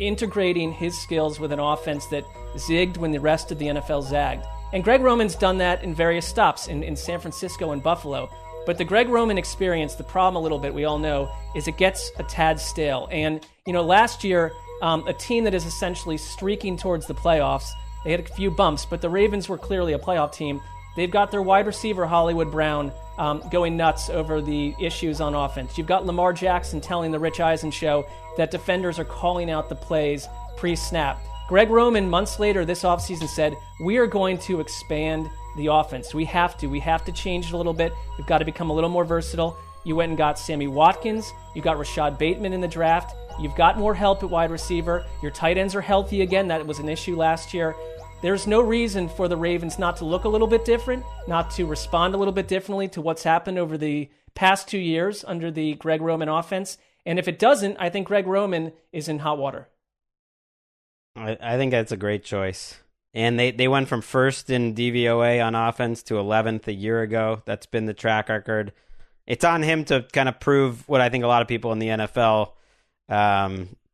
integrating his skills with an offense that zigged when the rest of the NFL zagged. And Greg Roman's done that in various stops in San Francisco and Buffalo. But the Greg Roman experience, the problem a little bit, we all know, is it gets a tad stale. And, last year, a team that is essentially streaking towards the playoffs, they had a few bumps, but the Ravens were clearly a playoff team. They've got their wide receiver, Hollywood Brown, going nuts over the issues on offense. You've got Lamar Jackson telling the Rich Eisen show that defenders are calling out the plays pre-snap. Greg Roman, months later this offseason, said, we are going to expand the offense. We have to change it a little bit. We've got to become a little more versatile. You went and got Sammy Watkins. You got Rashad Bateman in the draft. You've got more help at wide receiver. Your tight ends are healthy again. That was an issue last year. There's no reason for the Ravens not to look a little bit different, not to respond a little bit differently to what's happened over the past 2 years under the Greg Roman offense. And if it doesn't, I think Greg Roman is in hot water. I think that's a great choice. And they went from first in DVOA on offense to 11th a year ago. That's been the track record. It's on him to kind of prove what I think a lot of people in the NFL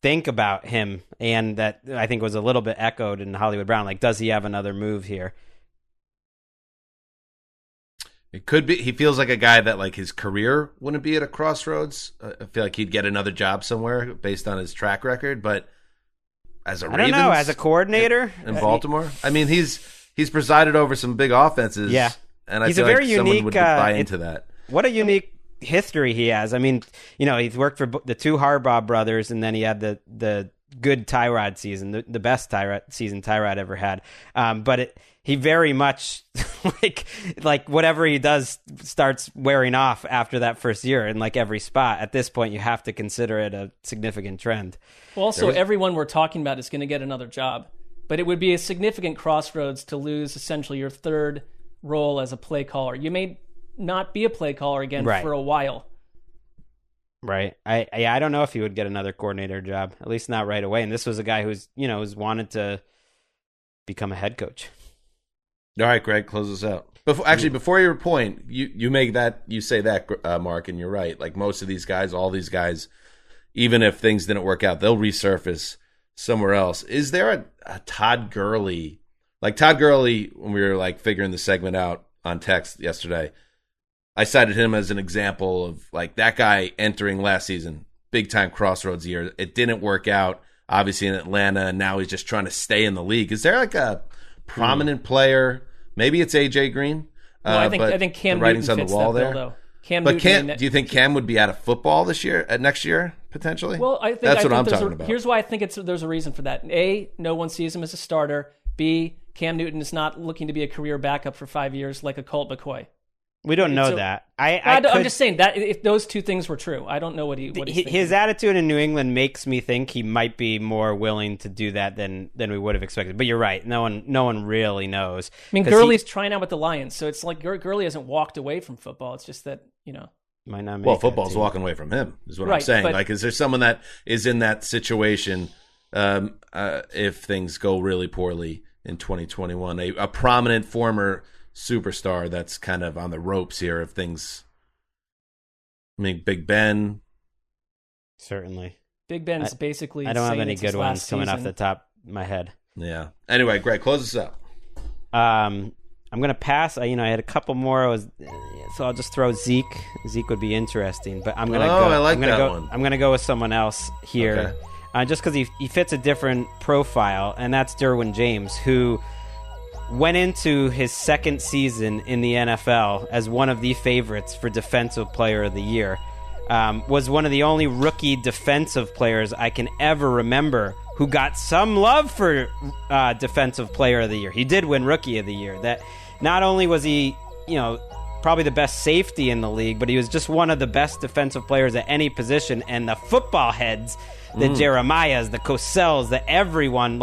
think about him, and that I think was a little bit echoed in Hollywood Brown. Like, does he have another move here? It could be. He feels like a guy that like his career wouldn't be at a crossroads. I feel like he'd get another job somewhere based on his track record. But as a Ravens, I don't know, as a coordinator in Baltimore, I mean, he's presided over some big offenses. Yeah, and I feel like someone would buy into that. What a unique history he has. I mean, he's worked for the two Harbaugh brothers, and then he had the good Tyrod season, the best season Tyrod ever had. But he very much like whatever he does starts wearing off after that first year in like every spot. At this point, you have to consider it a significant trend. Well, also, everyone we're talking about is going to get another job, but it would be a significant crossroads to lose essentially your third role as a play caller. You may not be a play caller again for a while. Right. I don't know if he would get another coordinator job, at least not right away. And this was a guy who's wanted to become a head coach. All right, Greg, close us out. Before your point, you say that, Mark, and you're right. Like most of these guys, all these guys, even if things didn't work out, they'll resurface somewhere else. Is there a Todd Gurley? Like Todd Gurley, when we were like figuring the segment out on text yesterday, I cited him as an example of like that guy entering last season, big time crossroads year. It didn't work out, obviously in Atlanta, and now he's just trying to stay in the league. Is there like a prominent player? Maybe it's AJ Green. Well, I think Cam Newton fits on the wall there. Bill, though. Do you think Cam would be out of football this year, next year potentially? Well, I think that's what I'm talking about. Here's why I think there's a reason for that. A, no one sees him as a starter. B, Cam Newton is not looking to be a career backup for 5 years like a Colt McCoy. We don't know that. I'm just saying that if those two things were true, I don't know what he's thinking. His attitude in New England makes me think he might be more willing to do that than we would have expected. But you're right. No one really knows. I mean, Gurley's trying out with the Lions, so it's like Gurley hasn't walked away from football. It's just that, might not make football's walking away from him, is what I'm saying. Like, is there someone that is in that situation if things go really poorly in 2021? A prominent former superstar that's kind of on the ropes here if things. I mean, Big Ben. Certainly. Big Ben's basically. I don't have any good ones coming off the top of my head. Yeah. Anyway, Greg, close us up. I'm I'm gonna pass. I had a couple more. So I'll just throw Zeke. Zeke would be interesting, but I'm gonna go. I like that one. I'm gonna go with someone else here, just because he fits a different profile, and that's Derwin James, who went into his second season in the NFL as one of the favorites for Defensive Player of the Year. Was one of the only rookie defensive players I can ever remember who got some love for Defensive Player of the Year. He did win Rookie of the Year. That not only was he, probably the best safety in the league, but he was just one of the best defensive players at any position. And the football heads, the Jeremiahs, the Cossells, the everyone,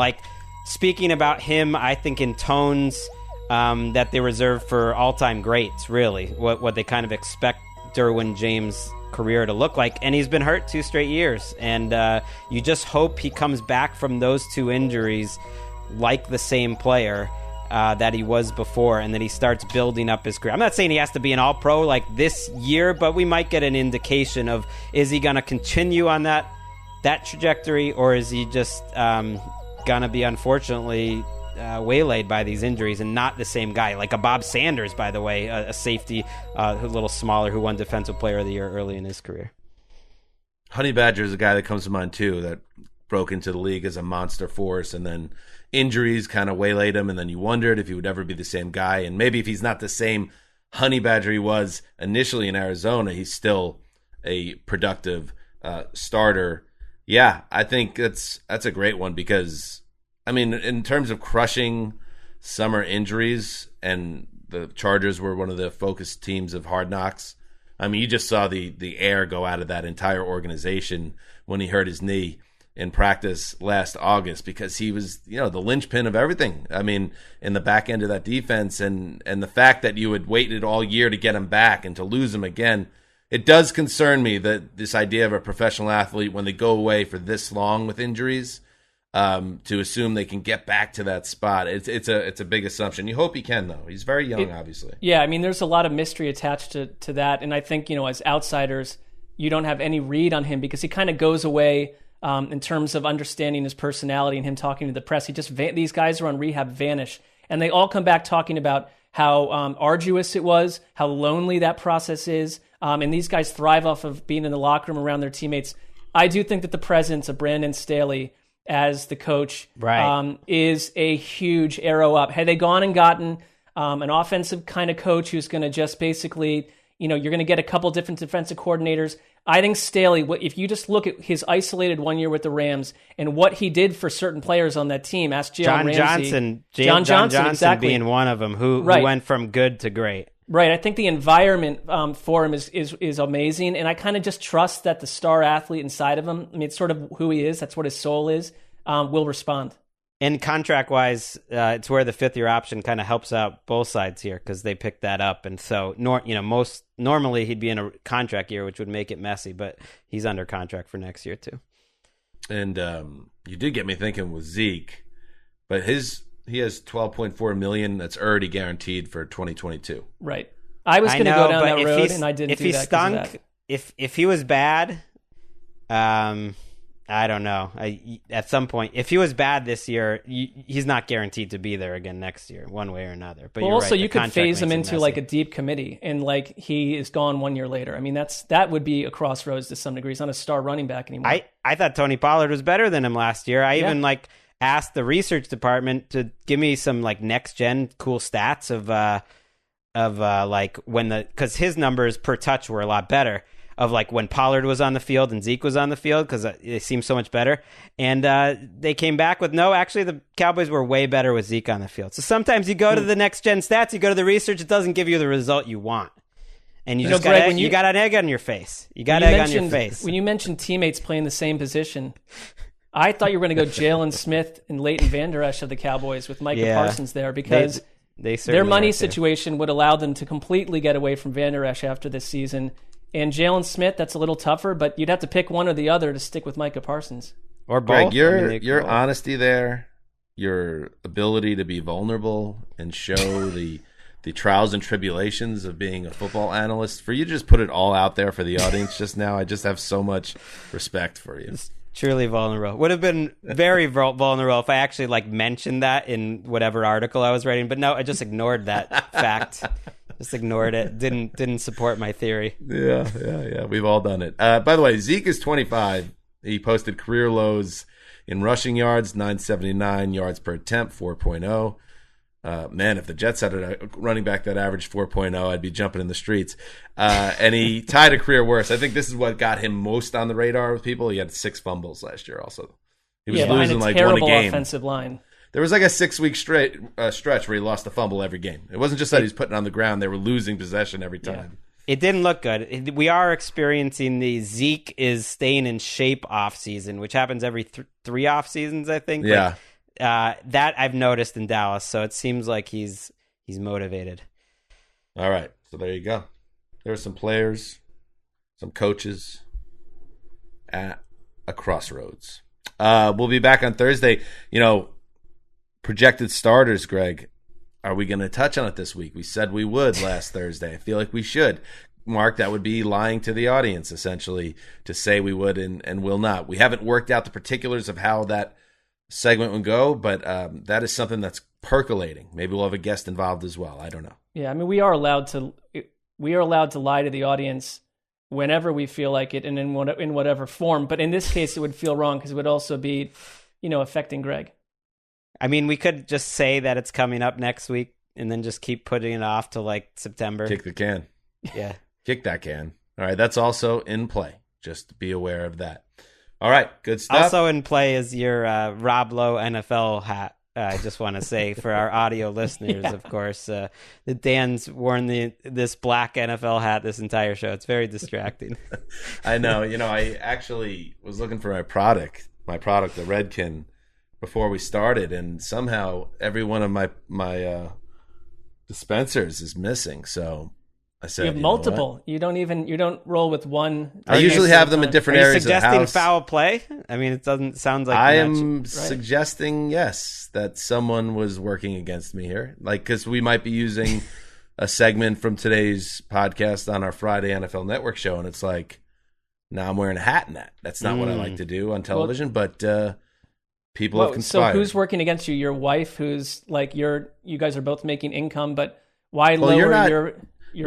speaking about him, I think in tones that they reserve for all-time greats, really, what they kind of expect Derwin James' career to look like. And he's been hurt 2 straight years, and you just hope he comes back from those 2 injuries like the same player that he was before, and that he starts building up his career. I'm not saying he has to be an all-pro like this year, but we might get an indication of, is he going to continue on that trajectory, or is he just going to be, unfortunately, waylaid by these injuries and not the same guy, like a Bob Sanders, by the way, a safety a little smaller who won Defensive Player of the Year early in his career. Honey Badger is a guy that comes to mind too, that broke into the league as a monster force, and then injuries kind of waylaid him, and then you wondered if he would ever be the same guy. And maybe if he's not the same Honey Badger he was initially in Arizona, he's still a productive starter. Yeah, I think that's a great one, because in terms of crushing summer injuries, and the Chargers were one of the focus teams of Hard Knocks. You just saw the air go out of that entire organization when he hurt his knee in practice last August, because he was, the linchpin of everything. In the back end of that defense, and the fact that you had waited all year to get him back and to lose him again, it does concern me that this idea of a professional athlete, when they go away for this long with injuries, to assume they can get back to that spot. It's a big assumption. You hope he can, though. He's very young, obviously. Yeah, there's a lot of mystery attached to that, and I think, as outsiders, you don't have any read on him, because he kind of goes away in terms of understanding his personality and him talking to the press. These guys are on rehab vanish, and they all come back talking about how arduous it was, how lonely that process is, and these guys thrive off of being in the locker room around their teammates. I do think that the presence of Brandon Staley as the coach is a huge arrow up. Had they gone and gotten an offensive kind of coach who's going to just basically, you're going to get a couple different defensive coordinators. I think Staley, if you just look at his isolated 1 year with the Rams and what he did for certain players on that team, ask John Johnson, exactly, being one of them who went from good to great. Right. I think the environment for him is amazing, and I kind of just trust that the star athlete inside of him, it's sort of who he is, that's what his soul is, will respond. And contract-wise, it's where the 5th-year option kind of helps out both sides here, because they picked that up. And so, normally he'd be in a contract year, which would make it messy, but he's under contract for next year too. And you did get me thinking with Zeke, but he has $12.4 million that's already guaranteed for 2022. Right. I was going to go down that road, and I didn't do that. If he stunk, if he was bad, I don't know. At some point, if he was bad this year, he's not guaranteed to be there again next year, one way or another. But also, you could phase him into a deep committee, and he is gone 1 year later. That would be a crossroads to some degree. He's not a star running back anymore. I thought Tony Pollard was better than him last year. I even asked the research department to give me some next gen cool stats of when because his numbers per touch were a lot better, of when Pollard was on the field and Zeke was on the field, because it seemed so much better. And they came back with, no, actually the Cowboys were way better with Zeke on the field. So sometimes you go to the next gen stats, you go to the research, it doesn't give you the result you want. And you just got an egg on your face. You got egg on your face. When you mentioned teammates playing the same position, I thought you were going to go Jalen Smith and Leighton Vander Esch of the Cowboys with Micah Parsons there, because their money situation would allow them to completely get away from Vander Esch after this season. And Jalen Smith, that's a little tougher, but you'd have to pick one or the other to stick with Micah Parsons. Or both. Greg, your honesty there, your ability to be vulnerable and show the trials and tribulations of being a football analyst, for you to just put it all out there for the audience just now, I just have so much respect for you. Truly vulnerable. Would have been very vulnerable if I actually mentioned that in whatever article I was writing. But no, I just ignored that fact. Just ignored it. Didn't support my theory. Yeah. We've all done it. By the way, Zeke is 25. He posted career lows in rushing yards, 979 yards per attempt, 4.0. Man, if the Jets had a running back that averaged 4.0, I'd be jumping in the streets. And he tied a career worst. I think this is what got him most on the radar with people. He had 6 fumbles last year also. He was losing one a game. Terrible offensive line. There was a 6-week stretch where he lost a fumble every game. It wasn't just that he was putting it on the ground. They were losing possession every time. Yeah. It didn't look good. We are experiencing the Zeke is staying in shape off season, which happens every 3 off seasons, I think. Yeah. That I've noticed in Dallas, so it seems like he's motivated. All right, so there you go. There are some players, some coaches at a crossroads. We'll be back on Thursday. Projected starters, Greg. Are we going to touch on it this week? We said we would last Thursday. I feel like we should. Mark, that would be lying to the audience, essentially, to say we would and will not. We haven't worked out the particulars of how that segment would go, but that is something that's percolating. Maybe we'll have a guest involved as well. I don't know. Yeah, I mean, we are allowed to lie to the audience whenever we feel like it and in whatever form. But in this case, it would feel wrong because it would also be, affecting Greg. I mean, we could just say that it's coming up next week and then just keep putting it off to September. Kick the can. Yeah. Kick that can. All right, that's also in play. Just be aware of that. All right, good stuff. Also in play is your Rob Lowe NFL hat. I just want to say for our audio listeners, of course, that Dan's worn this black NFL hat this entire show. It's very distracting. I know. I actually was looking for my product, the Redkin, before we started, and somehow every one of my dispensers is missing. So I said, you have multiple. You don't roll with one. I usually have them in different areas of the house. Are you suggesting foul play? I mean, it sounds like I am suggesting, yes, that someone was working against me here. Because we might be using a segment from today's podcast on our Friday NFL Network show, and it's now I'm wearing a hat in that. That's not what I like to do on television, but people have conspired. So who's working against you? Your wife, who's you guys are both making income, but why lower your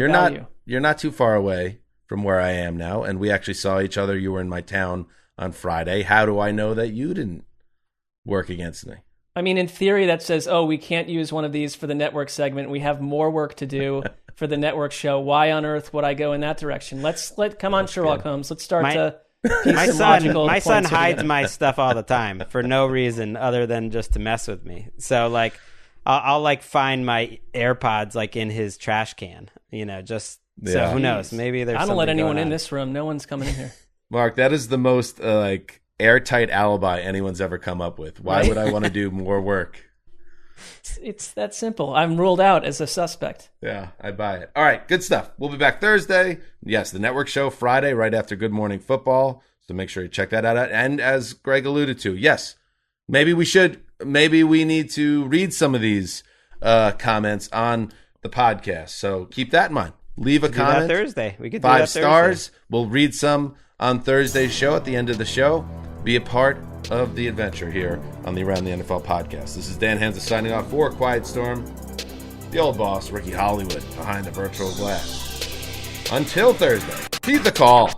value? You're not too far away from where I am now, and we actually saw each other. You were in my town on Friday. How do I know that you didn't work against me? I mean, in theory, that says, we can't use one of these for the network segment. We have more work to do for the network show. Why on earth would I go in that direction? Come on, Sherlock Holmes. Let's start to my son hides my stuff all the time for no reason other than just to mess with me. So I'll find my AirPods in his trash can, so who knows? Maybe there's. I don't let anyone in this room. No one's coming in here. Mark, that is the most airtight alibi anyone's ever come up with. Why would I want to do more work? It's that simple. I'm ruled out as a suspect. Yeah, I buy it. All right, good stuff. We'll be back Thursday. Yes, the network show Friday right after Good Morning Football. So make sure you check that out. And as Greg alluded to, yes, maybe we need to read some of these comments on the podcast. So keep that in mind. Leave a comment. Thursday. We could do 5 stars. We'll read some on Thursday's show at the end of the show. Be a part of the adventure here on the Around the NFL podcast. This is Dan Hansa signing off for Quiet Storm, the old boss, Ricky Hollywood, behind the virtual glass. Until Thursday, heed the call.